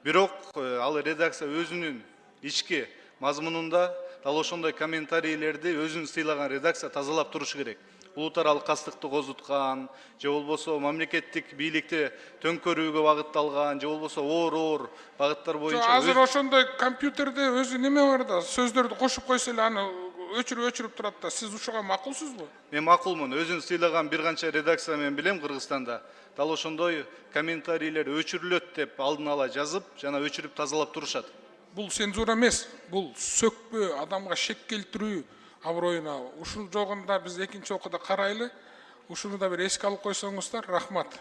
Бирок ал редакция өзүнүн ички мазмунунда дал ошондой комментарийлерди өзүн сыйлаган редакция тазалап турушу керек. Улут аралык кастыкты козуткан, же болбосо мамлекеттик бийликти төңкөрүүгө багытталган, же болбосо оор багыттар боюнча. Азыр ошондой компьютерде өзү неме бар да, сөздөрдү кошуп койсо эле аны өчүрүп турат да. Сиз ушуга макулсузбу? Мен макулмун. Өзүн сыйлаган бир канча редакция мен билем Кыргызстанда. Дал ошондой комментарийлер өчүрүлөт деп алдын ала жазып, жана өчүрүп тазалап турушат. Бул цензура эмес, бул сөкпө, адамга шек келтирүү аброюна. Ушул жогунда биз экинчи окууда карайлы. Ушуну да бир эске алып койсоңуздар, рахмат.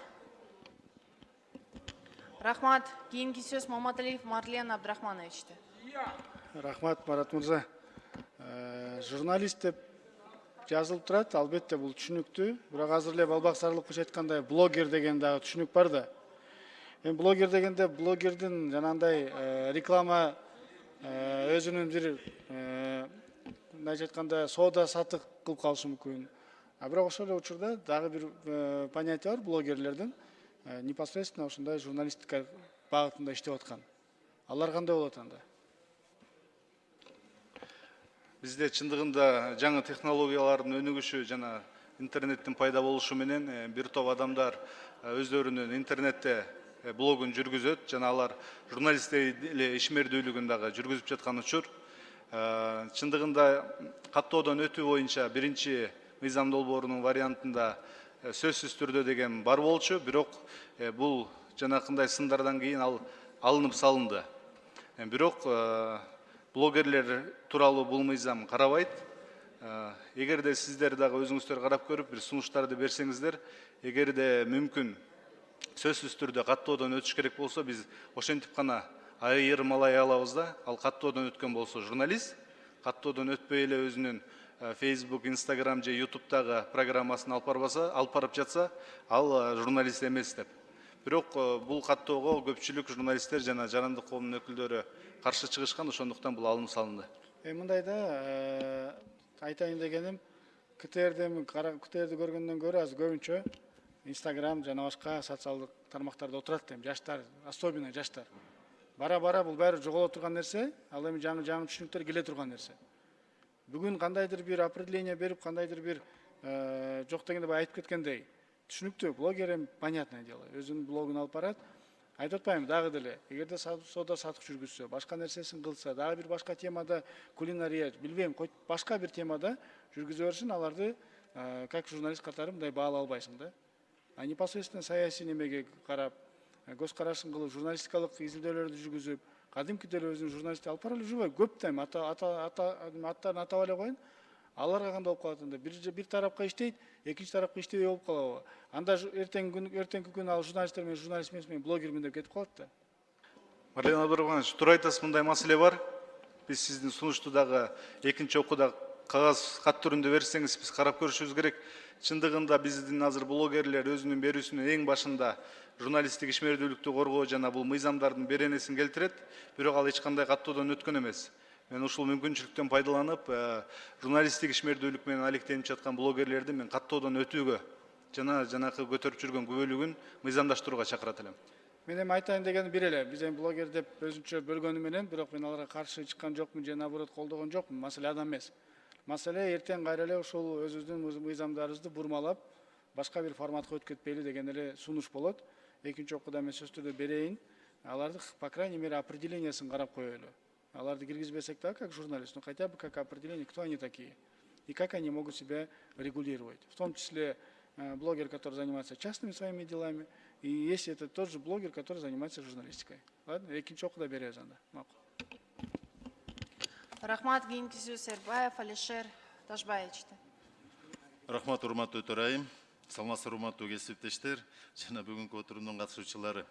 Рахмат. Кийинки сөз Маматалиев Марлен Абдрахмановичте. Рахмат, Марат мырза. Журналист деп жазылып турат, албетте бул түшүнүктүү. Бирок азыр эле Балбак Сарылыкович айткандай блогер деген дагы түшүнүк бар да. Блогер дегенде блогердин жанагындай реклама өзүнүн бир мындайча айтканда соода сатык кылып калышы мүмкүн. Бирок ошол эле учурда дагы бир понятие бар блогерлердин непосредственно ушундай журналистика багытында иштеп аткан. Алар кандай болот анда? Бизде чындыгында жаңы технологиялардын өнүгүшү жана интернеттин пайда болушу менен бир топ адамдар өздөрүнүн интернетте блогун жүргүзөт жана алар журналисттер эле ишмердүүлүгүн дагы жүргүзүп жаткан учур. Чындыгында каттоодон өтүү боюнча биринчи мыйзам долбоорунун вариантында сөзсүз түрдө деген бар болчу, бирок бул жанакындай сындардан кийин ал алынып салынды. Бирок блогерлер тууралуу бул мыйзам карабайт. Эгерде сиздер дагы өзүңүздөр карап көрүп бир сунуштарды берсеңиздер, эгерде мүмкүн сөзсүз түрдө каттоодон өтүш керек болсо, биз ошентип гана айырмалай алабыз да. Ал каттоодон өткөн болсо журналист, каттоодон өтпөй эле өзүнүн Facebook, Instagram же YouTube'дагы программасын алып барып жатса, ал журналист эмес деп. Бирок бул каттоого көпчүлүк журналисттер жана жарандык коомдун өкүлдөрү каршы чыгышкан, ошондуктан бул алынып салынды. Мындай да айтайын дегеним, КТРди көргөндөн көрө азыр көбүнчө Instagram жана башка социалдык тармактарда отурат дейм, жаштар, особенно жаштар. Бара бул баары жоголо турган нерсе, ал эми жаңы түшүнүктөр келе турган нерсе. Бүгүн кандайдыр бир определение берип, кандайдыр бир жок дегенде айтып кеткендей, түшүнүктүү блогер эми понятное дело, өзүнүн блогун алып барат. Айтып атпайм дагы деле, эгерде соода сатык жүргүзсө, башка нерсесин кылса, дагы бир башка темада кулинария, билбейм, башка бир темада жүргүзө берсин, аларды как журналист катары мындай баалай албайсың да. Непосредственно саясий немеге карап, көз карашын кылып, журналистикалык изилдөөлөрдү жүргүзүп, кадимки деле өзүнүн журналисти алып бара эле жүрбөйт. Көп тайм аттарын атап эле коюн. Аларга кандай болуп калат анда? Бир тарапка иштейт, экинчи тарапка иштебей болуп калабы? Анда эртеңки күнү ал журналисттер менен журналист эмес, мен блогермин деп кетип калат да. Марлен Абдурахманович, туура айтасыз, мындай маселе бар. Биз сиздин сунушту дагы экинчи окууда кагаз кат түрүндө берсеңиз, биз карап көрүшүбүз керек. Чындыгында биздин азыр блогерлер өзүнүн берүүсүнүн эң башында журналисттик ишмердүүлүктү коргоо жана бул мыйзамдардын беренесин келтирет, бирок ал эч кандай каттоодон өткөн эмес. Мен ушул мүмкүнчүлүктөн пайдаланып, журналисттик ишмердүүлүк менен алектенип жаткан блогерлерди мен каттоодон өтүүгө жана жанакы көтөрүп жүргөн күбөлүгүн мыйзамдаштырууга чакырат элем. Мен эми айтайын дегеним бир эле, биз эми блогер деп өзүнчө бөлгөнү менен, бирок мен аларга каршы чыккан жокмун же наоборот колдогон жокмун. Маселе адам эмес. Маселе эртең кайра эле ушул өзүбүздүн мыйзамдарыбызды бурмалап, башка бир форматка өткөтпөйлү деген эле сунуш болот. Экинчи окууда мен сөз түрдө берейин. Аларды, по крайней мере, определениясын карап коелу. Аларды киргизбесек да, как журналист, но хотя бы как определение, кто они такие и как они могут себя регулировать. В том числе блогер, который занимается частными своими делами, и если это тот же блогер, который занимается журналистикой. Ладно, экинчи окууда беребиз анда. Макул. Рахмат, кийинки сөз Сербаев Алишер Ташбаевичте. Рахмат, урматтуу төрайым, саламатсыздар урматтуу кесиптештер жана бүгүнкү отурумдун катышуучулары.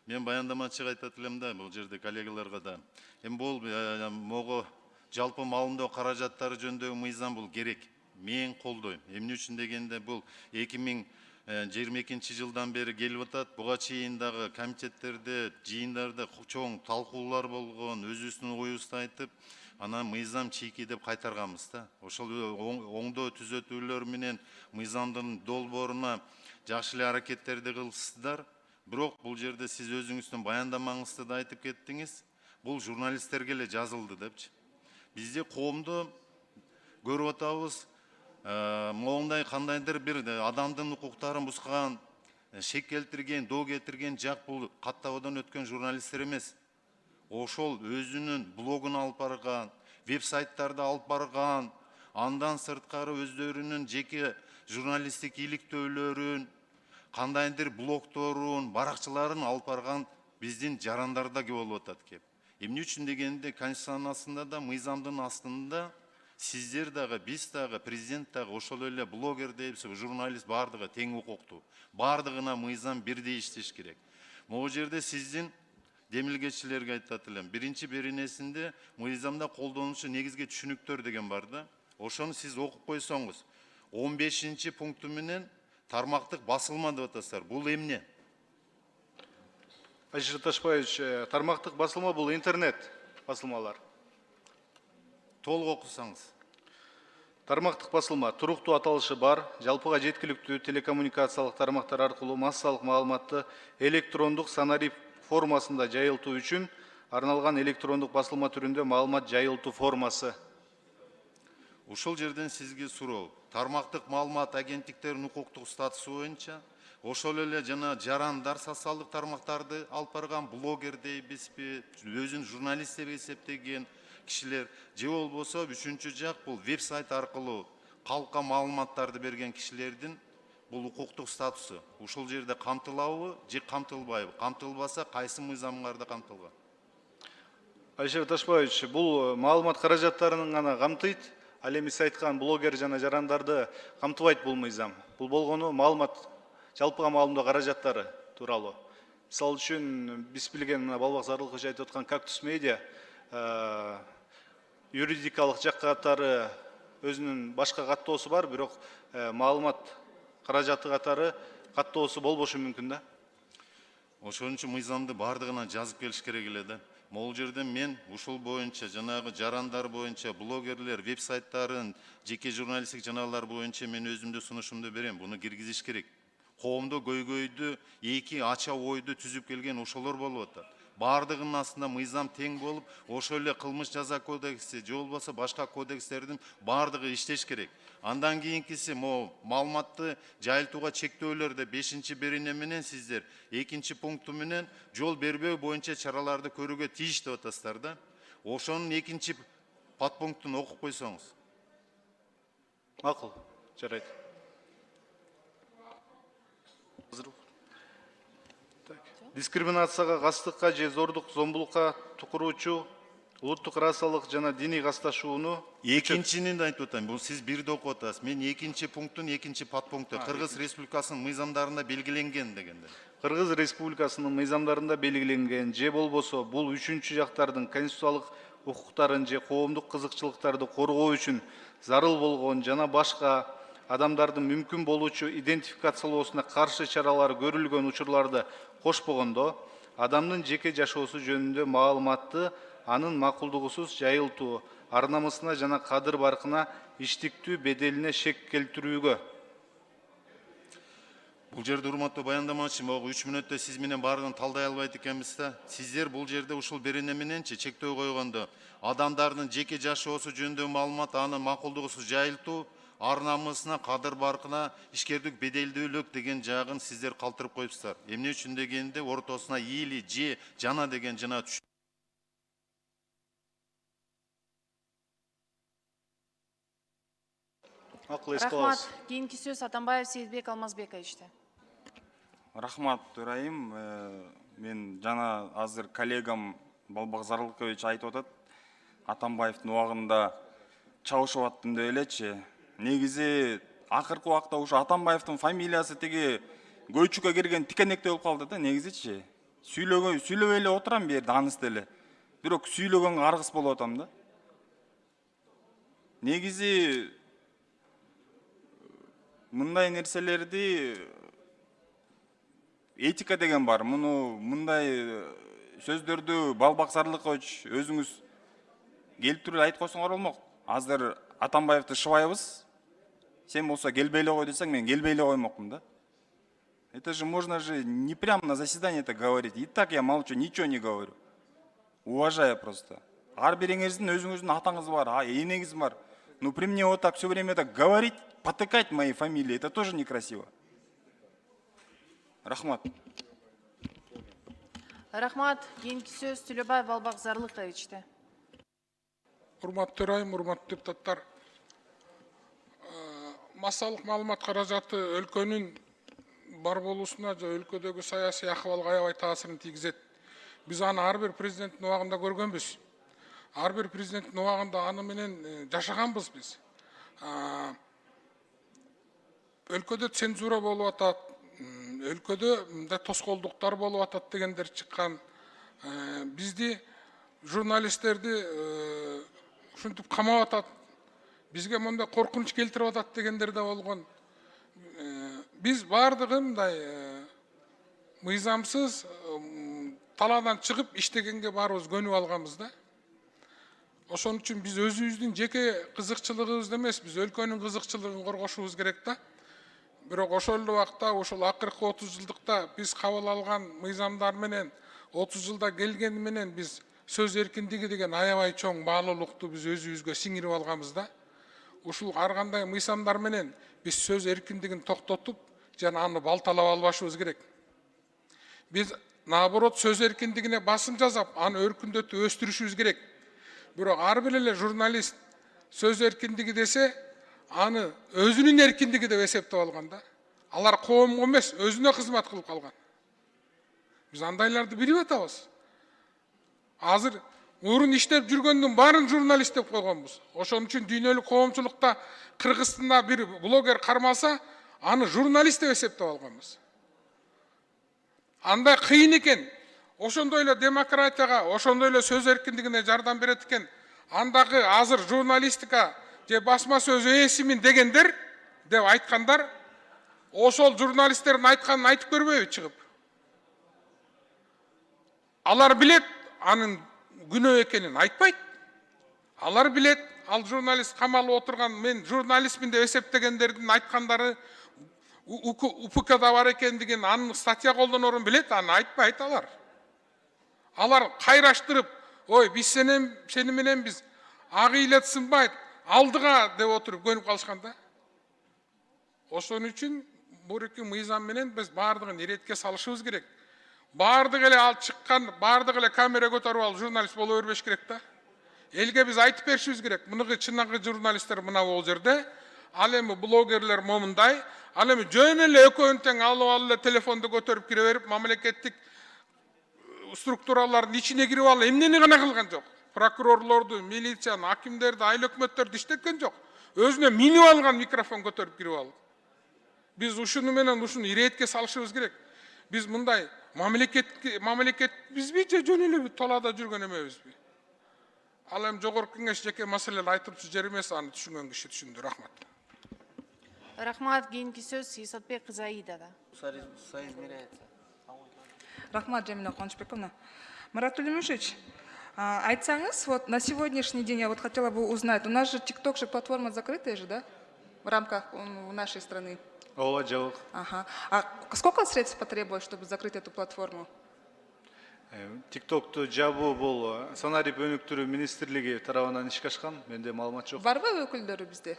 Мен баяндамачыга айтат элем да, бул жерде коллегаларга да. Эми бул могу жалпы маалымдоо каражаттары жөнүндөгү мыйзам бул керек. Мен колдойм. Эмне үчүн дегенде бул 2022 жылдан бери келип атат. Буга чейин дагы комитеттерде, жыйындарда чоң талкуулар болгон, өзүбүздүн оюбузду айтып, анан мыйзам чийки деп кайтарганбыз да. Ошол оңдоо түзөтүүлөр менен мыйзамдын долбооруна жакшы эле аракеттерди кылсыздар. Бирок бул жерде сиз өзүңүздүн баяндамаңызда да айтып кеттиңиз, бул журналисттерге эле жазылды депчи. Бизде коомдо көрүп атабыз, моундай кандайдыр бир адамдын укуктарын бузган, шек келтирген, доо кетирген жак бул каттабадан өткөн журналисттер эмес. Ошол өзүнүн блогун алып барган, веб-сайттарды алып барган, андан сырткары өздөрүнүн жеке журналисттик иликтөөлөрүн, кандайдыр блогторун, баракчаларын алып барган биздин жарандарда болуп атат кеп. Эмне үчүн дегенде конституциянын да, мыйзамдын астында сиздер дагы, биз дагы, президент дагы ошол эле блогер дейбиз, журналист бардыгы тең укуктуу. Бардыгына мыйзам бирдей иштеш керек. Могу жерде сиздин демилгечилерге айтат элем. Биринчи беренесинде мыйзамда колдонуучу негизги түшүнүктөр деген бар да. Ошону сиз окуп койсоңуз, 15 пункту менен тармактык басылма деп атасыздар. Бул эмне? Алишер Ташбаевич, тармактык басылма бул интернет басылмалар. Толук окусаңыз. Тармактык басылма туруктуу аталышы бар, жалпыга жеткиликтүү телекоммуникациялык тармактар аркылуу массалык маалыматты электрондук санарип формасында жайылтуу үчүн арналган электрондук басылма түрүндө маалымат жайылтуу формасы. Ушул жерден сизге суроо. Тармактык маалымат агенттиктеринин укуктук статусу боюнча ошол эле жана жарандар социалдык тармактарды алып барган блогер дейбизби, өзүн журналист деп эсептеген кишилер, же болбосо үчүнчү жак бул веб-сайт аркылуу калкка маалыматтарды берген кишилердин бул укуктук статусу. Ушул жерде камтылабы же камтылбайбы? Камтылбаса кайсы мыйзамдарда камтылган? Алишер Ташбаевич, бул маалымат каражаттарын гана камтыйт. Ал эми сиз айткан блогер жана жарандарды камтыбайт бул мыйзам. Бул болгону маалымат жалпыга маалымдоо каражаттары тууралуу. Мисалы үчүн биз билген мына Балбак Зарылкыч айтып аткан Кактус Медиа юридикалык жак катары өзүнүн башка каттоосу бар, бирок маалымат каражаты катары каттоосу болбошу мүмкүн да. Ошон үчүн мыйзамды бардыгына жазып келиш керек эле да. Могул жерде мен ушул боюнча жанагы жарандар боюнча блогерлер веб-сайттарын, жеке журналисттик жанаалар боюнча мен өзүмдө сунушумду берем. Буну киргизиш керек. Коомдо көйгөйдү, эки ача ойду түзүп келген ошолор болуп атат. Бардыгынын астында мыйзам тең болуп, ошол эле кылмыш жаза кодекси, же болбосо башка кодекстердин бардыгы иштеш керек. Андан кийинкиси маалыматты жайылтууга чектөөлөрдө 5-чи берене менен сиздер 2-чи пункту менен жол бербөө боюнча чараларды көрүүгө тийиш деп атасыздар да. Ошонун 2-чи подпунктун окуп койсоңуз. Макул, жарайт. дискриминацияга, кастыкка же зордук зомбулукка тукуруучу улуттук расалык жана диний касташууну Экинчини да айтып атам. Бул сиз бирди окуп атасыз. Мен экинчи пунктун экинчи подпункту Кыргыз Республикасынын мыйзамдарында белгиленген дегенде. Кыргыз Республикасынын мыйзамдарында белгиленген же болбосо бул үчүнчү жактардын конституциялык укуктарын же коомдук кызыкчылыктарды коргоо үчүн зарыл болгон жана башка адамдардын мүмкүн болуучу идентификациялоосуна каршы чаралар көрүлгөн учурларды кошпогондо адамдын жеке жашоосу жөнүндө маалыматты анын макулдугусуз жайылтуу, ар намысына жана кадыр баркына иштиктүү беделине шек келтирүүгө. Бул жерде урматтуу баяндамачы, могу 3 мүнөттө сиз менен баардыгын талдай албайт экенбиз да. Сиздер бул жерде ушул берене мененчи чектөө койгондо адамдардын жеке жашоосу жөнүндө маалымат анын макулдугусуз жайылтуу, ар намысына, кадыр баркына ишкердик беделдүүлүк деген жагын сиздер калтырып коюпсуздар. Эмне үчүн дегенде ортосуна ийли, же, жана деген жана Рахмат. Кийинки сөз Атамбаев Сейитбек Алмазбековичте. Рахмат, Төрайым. Мен жана азыр коллегам Балбак Зарлыкович айтып атат. Атамбаевдин убагында чабышып аттым деп элечи. Негизи акыркы убакта ушу Атамбаевдин фамилиясы теги көйчүккө кирген тикенектей болуп калды да, негизичи. Сүйлөбөй эле отурам бу жерде аныс деле. Бирок сүйлөгөнгө аргыс болуп атам да. Негизи мындай нерселерди этика деген бар. Мындай сөздөрдү Балбак Зарлыкович өзүңүз келтирип айтып койсоңор болмок. Азыр Атамбаевди шыбайбыз. Сен болсо келбей эле кой десең, мен келбей эле коймокмун да. Это же можно же не прямо на заседании это говорить. И так я молчу, ничего не говорю. Уважаю просто. Ар бириңиздин өзүңүздүн атаңыз бар, энеңиз бар. Ну при мне вот так все время так говорить, потыкать мои фамилии, это тоже некрасиво. Рахмат. Рахмат. Кийинки сөз Төлөбаев Балбак Зарлыковичте. Урматтуу Төрайым, урматтуу депутаттар. Массалык маалымат каражаты өлкөнүн бар болуусуна же өлкөдөгү саясий акыбалга аябай таасирин тийгизет. Биз аны ар бир президенттин убагында көргөнбүз. Ар бир президенттин убагында аны менен жашаганбыз биз. Өлкөдө цензура болуп атат, өлкөдө мындай тоскоолдуктар болуп атат дегендер чыккан. Бизди журналисттерди ушинтип камап атат. Бизге мындай коркунуч келтирип атат дегендер да болгон. Биз бардыгы мындай мыйзамсыз талаадан чыгып иштегенге баарыбыз көнүп алганбыз да. Ошон үчүн биз өзүбүздүн жеке кызыкчылыгыбызды эмес, биз өлкөнүн кызыкчылыгын коргошубуз керек да. Бирок ошол эле убакта ушул акыркы 30 жылдыкта биз кабыл алган мыйзамдар менен 30 жылда келгени менен биз сөз эркиндиги деген аябай чоң баалуулукту биз өзүбүзгө сиңирип алганбыз да. Ушул ар кандай мыйзамдар менен биз сөз эркиндигин токтотуп, жана аны балталап албашыбыз керек. Биз наоборот сөз эркиндигине басым жасап, аны өркүндөтүп өстүрүшүбүз керек. Бирок ар бир эле журналист сөз эркиндиги десе, аны өзүнүн эркиндиги деп эсептеп алган да. Алар коомго эмес, өзүнө кызмат кылып калган. Биз андайларды билип атабыз. Азыр мурун иштеп жүргөндүн баарын журналист деп койгонбуз. Ошон үчүн дүйнөлүк коомчулукта Кыргызстанда бир блогер кармалса, аны журналист деп эсептеп алганбыз. Андай кыйын экен. Ошондой эле демократияга, ошондой эле сөз эркиндигине жардам берет экен. Андагы азыр журналистика же басма сөз ээсимин дегендер деп айткандар, ошол журналисттердин айтканын айтып көрбөйбү чыгып? Алар билет, анын күнөө экенин айтпайт. Алар билет, ал журналист камалып отурган, мен журналистмин деп эсептегендердин айткандары УПКда бар экендигин, анын статья колдонорун билет, аны айтпайт алар. Алар кайраштырып, ой, биз сени менен биз ак ыйлет сынбайт, алдыга деп отуруп көнүп калышканда. Ошон үчүн буруки мыйзам менен биз баардыгын иретке салышыбыз керек. Баардык эле ал чыккан, баардык эле камера көтөрүп алып журналист боло бербеш керек да. Элге биз айтып беришибиз керек. Мыныгы чынагы журналисттер мына бул жерде, ал эми блогерлер момундай, Ал эми жөн эле экөөнү тең алып алып эле телефонду көтөрүп кире берип, мамлекеттик структуралардын ичине кирип алып эмнени гана кылган жок. Прокурорлорду, милицияны, акимдерди, айыл өкмөттөрдү иштеткен жок. Өзүнө минип алган микрофон көтөрүп кирип алып. Биз ушуну менен ушуну иретке салышыбыз керек. Биз мындай мамлекет бизби же жөн эле талаада жүргөн эмебизби? Ал эми жогорку кеңеш жеке маселени айтып жер эмес, аны түшүнгөн киши түшүндү. Рахмат. Рахмат, кийинки сөз Исатбек кызы Аидада. Рахмат, Джамиля Куанышбековна. Марат Тулемишевич, айтсаңыз, вот на сегодняшний день я вот хотела бы узнать, у нас же TikTok же платформа закрытая же, да? В рамках нашей страны. Ооба, жабык. Ага. А сколько средств потребуется, чтобы закрыть эту платформу? TikToktу жабуу бул Санарип өнүктүрүү министрлиги тарабынан ишке ашкан. Менде маалымат жок. Барбы өкүлдөрү бизде?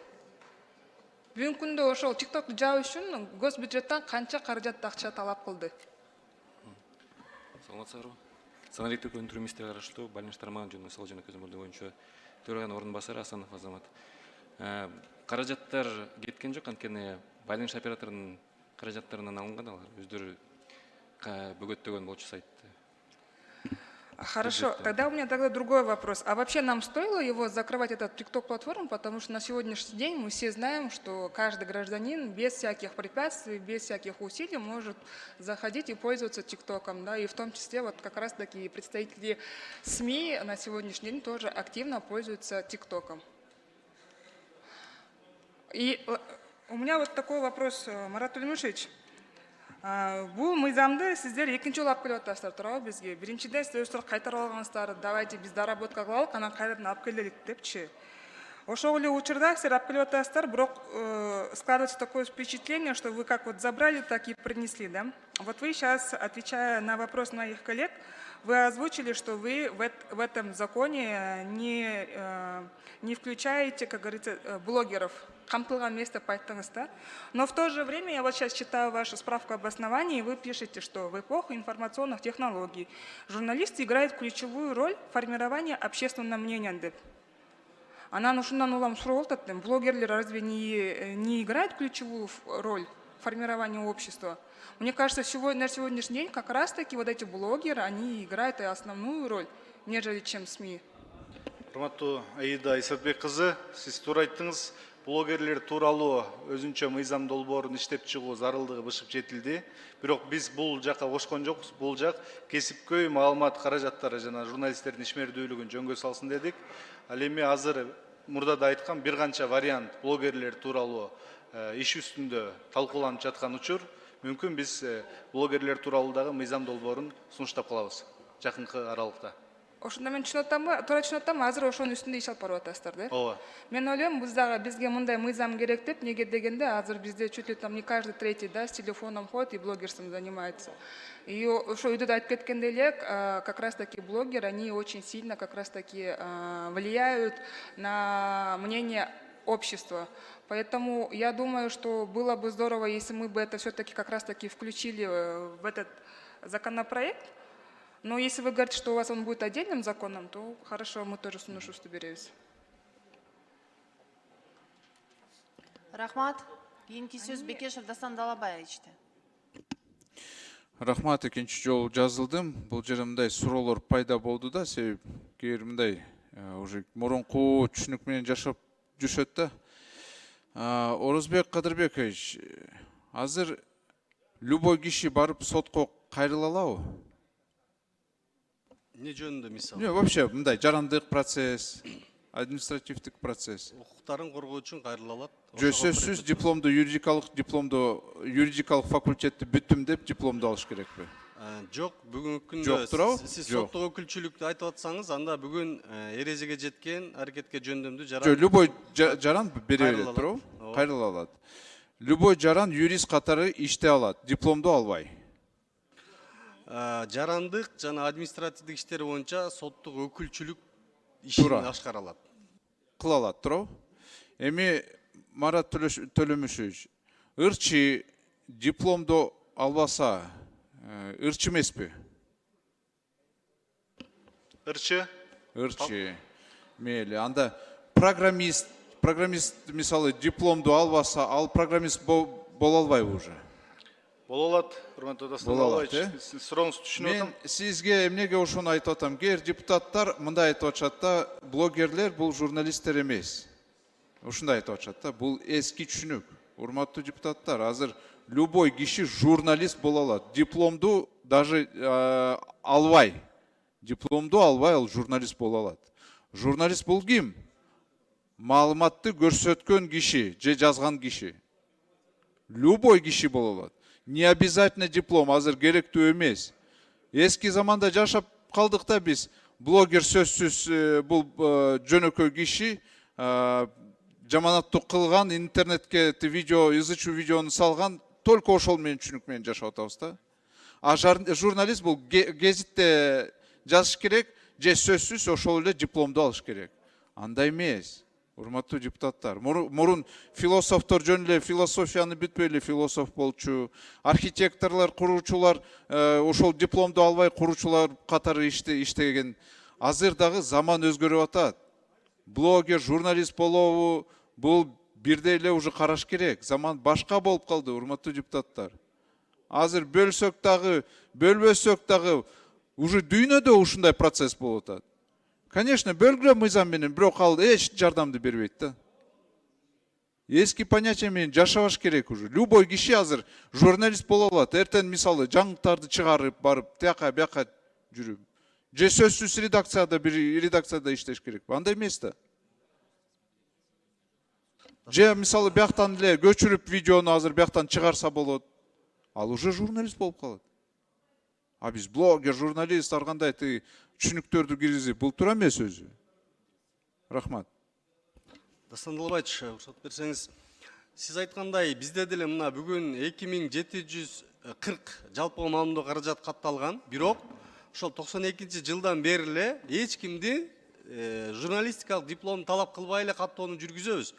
Бүгүнкү күндө ошол TikToкту жабуу үчүн гос бюджеттен канча каражат акча талап кылды? Саламатсыздарбы? Санарип өнүктүрүү министрлиги караштуу Байланыш тармагы жөнүндө салуу жана көзөмөлдөө боюнча төраганын ордун басары Асанов Азамат. Каражаттар кеткен жок, анткени байланыш операторунун каражаттарынан алынган, алар өздөрү бөгөттөгөн болчу сайтты. Хорошо, тогда у меня тогда другой вопрос. А вообще нам стоило его закрывать, этот TikTok-платформу, потому что на сегодняшний день мы все знаем, что каждый гражданин без всяких препятствий, без всяких усилий может заходить и пользоваться TikTokом, да, и в том числе вот как раз таки представители СМИ на сегодняшний день тоже активно пользуются TikTokом. И у меня вот такой вопрос, Марат Тулемишевич. Бул мыйзамды сиздер экинчи жолу алып келип атасыздар, туурабы бизге? Биринчиден сиздер сурак кайтарып алгансыздар, давайте биз доработка кылалык, анан кайрадан алып келелик депчи. Ошол эле учурда сиздер алып келип атасыздар, бирок складывается такое впечатление, что вы как вот забрали, так и принесли, да? Вот вы сейчас, отвечая на вопрос моих коллег, вы озвучили, что вы в этом законе не включаете, как говорится, блогеров. Камтылган место пайттыңыз, да? Но в то же время, я вот сейчас читаю вашу справку об основании, и вы пишете, что в эпоху информационных технологий журналисты играют ключевую роль в формировании общественного мнения. Анан ушундан улам суроо болуп атат, блогерлер разве не играют ключевую роль в формировании общества? Мне кажется, на сегодняшний день как раз таки вот эти блогеры, они играют и основную роль, нежели чем СМИ. Урматтуу Аида Исатбек кызы, сиз туура айттыңыз. Блогерлер тууралуу өзүнчө мыйзам долбоорун иштеп чыгуу зарылдыгы бышып жетилди. Бирок биз бул жакка кошкон жокпуз. Бул жак кесипкөй маалымат каражаттары жана журналисттердин ишмердүүлүгүн жөнгө салсын дедик. Ал эми азыр мурда да айткан бир канча вариант блогерлер тууралуу иш үстүндө талкууланып жаткан учур. Мүмкүн биз блогерлер тууралуу дагы мыйзам долбоорун сунуштап калабыз жакынкы аралыкта. Ошондо мен түшүнүп атамбы, туура түшүнүп атамбы, азыр ошонун үстүндө иш алып барып атасыздар, да? Ооба. Мен ойлойм, бизге мындай мыйзам керек деп, неге дегенде, азыр бизде чуть ли там не каждый третий, да, с телефоном ходит и блогерством занимается. И ошо үйдө да айтып кеткендей эле, как раз таки блогеры, они очень сильно как раз таки влияют на мнение общества. Поэтому я думаю, что было бы здорово, если мы бы это все-таки как раз таки включили в этот законопроект. Но если вы говорите, что у вас он будет отдельным законом, то хорошо, мы тоже сунушу береміз. Рахмат. Кийинки сөз Бекешев Дастан Далабаевичте. Рахмат, экинчи жолу жазылдым. Бул жерде мындай суроолор пайда болду да, себеп кээ бир мындай уже мурунку түшүнүк менен жашап жүрүшөт да. Орозбек Кадырбекович, азыр любой киши барып сотко кайрыла алабы? Не жөнүндө мисалы? Не, вообще мындай жарандык процесс, административдик процесс. Укуктарын коргоо үчүн кайрыла алат. Сөзсүз юридикалык факультетти бүттүм деп дипломду алыш керекпи? Жок, бүгүнкү күндө Жок туурабы? сиз соттук өкүлчүлүктү айтып атсаңыз, анда бүгүн эрежеге жеткен аракетке жөндөмдү жаран. Жок, любой жаран бере берет туурабы? Кайрыла алат. Любой жаран юрист катары иштей алат, дипломду албай. Жарандык жана административдик иштер боюнча соттук өкүлчүлүк ишин ашкара алат. Кыла алат, туурабы? Эми Марат Төлөмүшевич, ырчы дипломду албаса, ырчы эмеспи? Ырчы? Ырчы. Мейли, анда программист мисалы дипломду албаса, ал программист бола албайбы уже? Боло алат, урматтуу Дастан Бола алат, Албаевич. Сурооңузду түшүнүп Мен атам. сизге эмнеге ошону айтып атам? Кээ депутаттар мындай айтып атышат да, блогерлер бул журналисттер эмес. Ушундай айтып атышат да, бул эски түшүнүк. Урматтуу депутаттар, азыр любой киши журналист бола алат. Дипломду даже албай. Дипломду албай ал журналист бола алат. Журналист бул ким? Маалыматты көрсөткөн киши, же жазган киши. Любой киши бола алат. Не обязательно диплом, азыр керектүү эмес. Эски заманда жашап калдык да биз. Блогер сөзсүз бул жөнөкөй киши, жаманаттуу кылган, интернетке видео, язычуу видеону салган, только ошол менен түшүнүк менен жашап атабыз да. А журналист бул гезитте жазыш керек, же сөзсүз ошол эле дипломду алыш керек. Андай эмес. Урматтуу депутаттар, мурун философтор жөн эле философияны бүтпөй эле философ болчу, архитекторлор, куруучулар ошол дипломду албай куруучулар катары иштеген. Азыр дагы заман өзгөрүп атат. Блогер, журналист болобу, бул бирдей эле уже караш керек. Заман башка болуп калды, урматтуу депутаттар. Азыр бөлсөк дагы, бөлбөсөк дагы уже дүйнөдө ушундай процесс болуп атат. Конечно, бөлгүлө мыйзам менен, бирок ал эч жардамды бербейт да. Эски понятие менен жашабаш керек уже. Любой киши азыр журналист боло алат. Эртең мисалы жаңылыктарды чыгарып барып, тияка бияка жүрүп. Же сөзсүз редакцияда иштеш керек. Андай эмес да. Же мисалы бияктан эле көчүрүп видеону азыр бияктан чыгарса болот. Ал уже журналист болуп калат. А биз блогер, журналист, ар кандай түшүнүктөрдү киргизип, бул туура эмес өзү. Рахмат. Дастан Албаевич, уруксат берсеңиз, сиз айткандай, бизде деле мына бүгүн 2740 жалпы маалымдоо каражат катталган, бирок ошол 92-жылдан бери эле эч кимди журналистикалык диплом талап кылбай эле каттоону жүргүзөбүз.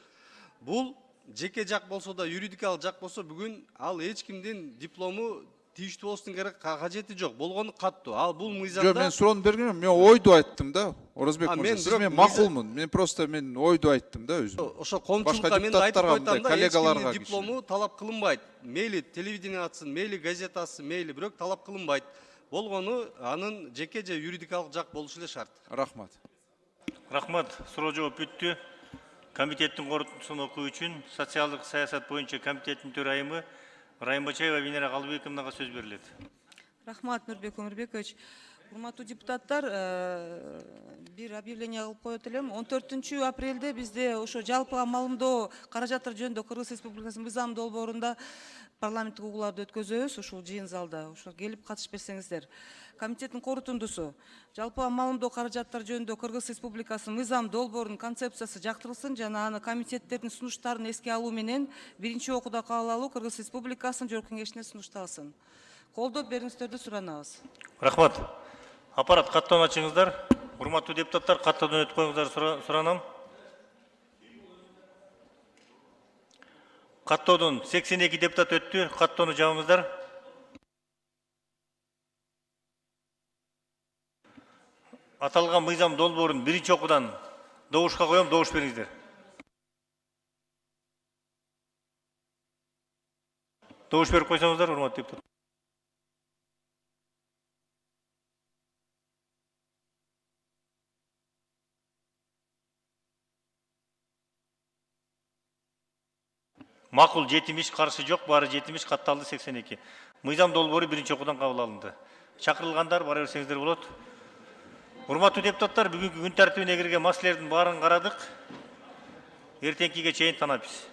Бул жеке жак болсо да, юридикалык жак болсо бүгүн ал эч кимдин диплому тийиштүү болуштун керек кажети жок. Болгону каттуу. Ал бул мыйзамда. Жок, мен суроону бергенмин, мен ойду айттым да. Оразбек мырза, сиз мен макулмун. Мен просто ойду айттым да өзүм. Ошо коомчулукка мен айтып койтам да, эч кимдин диплому талап кылынбайт. Мейли телевидение атсын, мейли газета атсын, мейли, бирок талап кылынбайт. Болгону анын жеке же юридикалык жак болушу эле шарт. Рахмат. Рахмат. Суроо жооп бүттү. Комитеттин корутундусун окуу үчүн социалдык саясат боюнча комитеттин төрайымы Райымбачаева Венера Калыбековнага сөз берилет. Рахмат, Нурбек Өмүрбекович. Урматтуу депутаттар, бир объявление кылып коет элем. 14 апрелде бизде ошо жалпы маалымдоо каражаттар жөнүндө Кыргыз Республикасынын мыйзам долбоорунда парламенттик угууларды өткөзөбүз, ушул жыйын залда. Ошо келип катышып берсеңиздер. Комитеттин корутундусу жалпы маалымдоо каражаттар жөнүндө Кыргыз Республикасынын мыйзам долбоорунун концепциясы жактырылсын жана аны комитеттердин сунуштарын эске алуу менен биринчи окууда кабыл алуу Кыргыз Республикасынын Жогорку Кеңешине сунушталсын. Колдоп бериңиздерди суранабыз. Рахмат. Аппарат каттоону ачыңыздар. Урматтуу депутаттар, каттоодон өтүп коюңуздар суранам. Каттоодон 82 депутат өттү. Каттоону жабыңыздар. Аталган мыйзам долбоорун биринчи окуудан добушка коем, добуш бериңиздер. Добуш берип койсоңуздар, урматтуу депутат. Макул 70, каршы жок, баары 70, катталды 82. Мыйзам долбоору биринчи окуудан кабыл алынды. Чакырылгандар бара берсеңиздер болот. Урматтуу депутаттар, бүгүнкү күн тартибине кирген маселелердин баарын карадык. Эртеңкиге чейин танапбиз.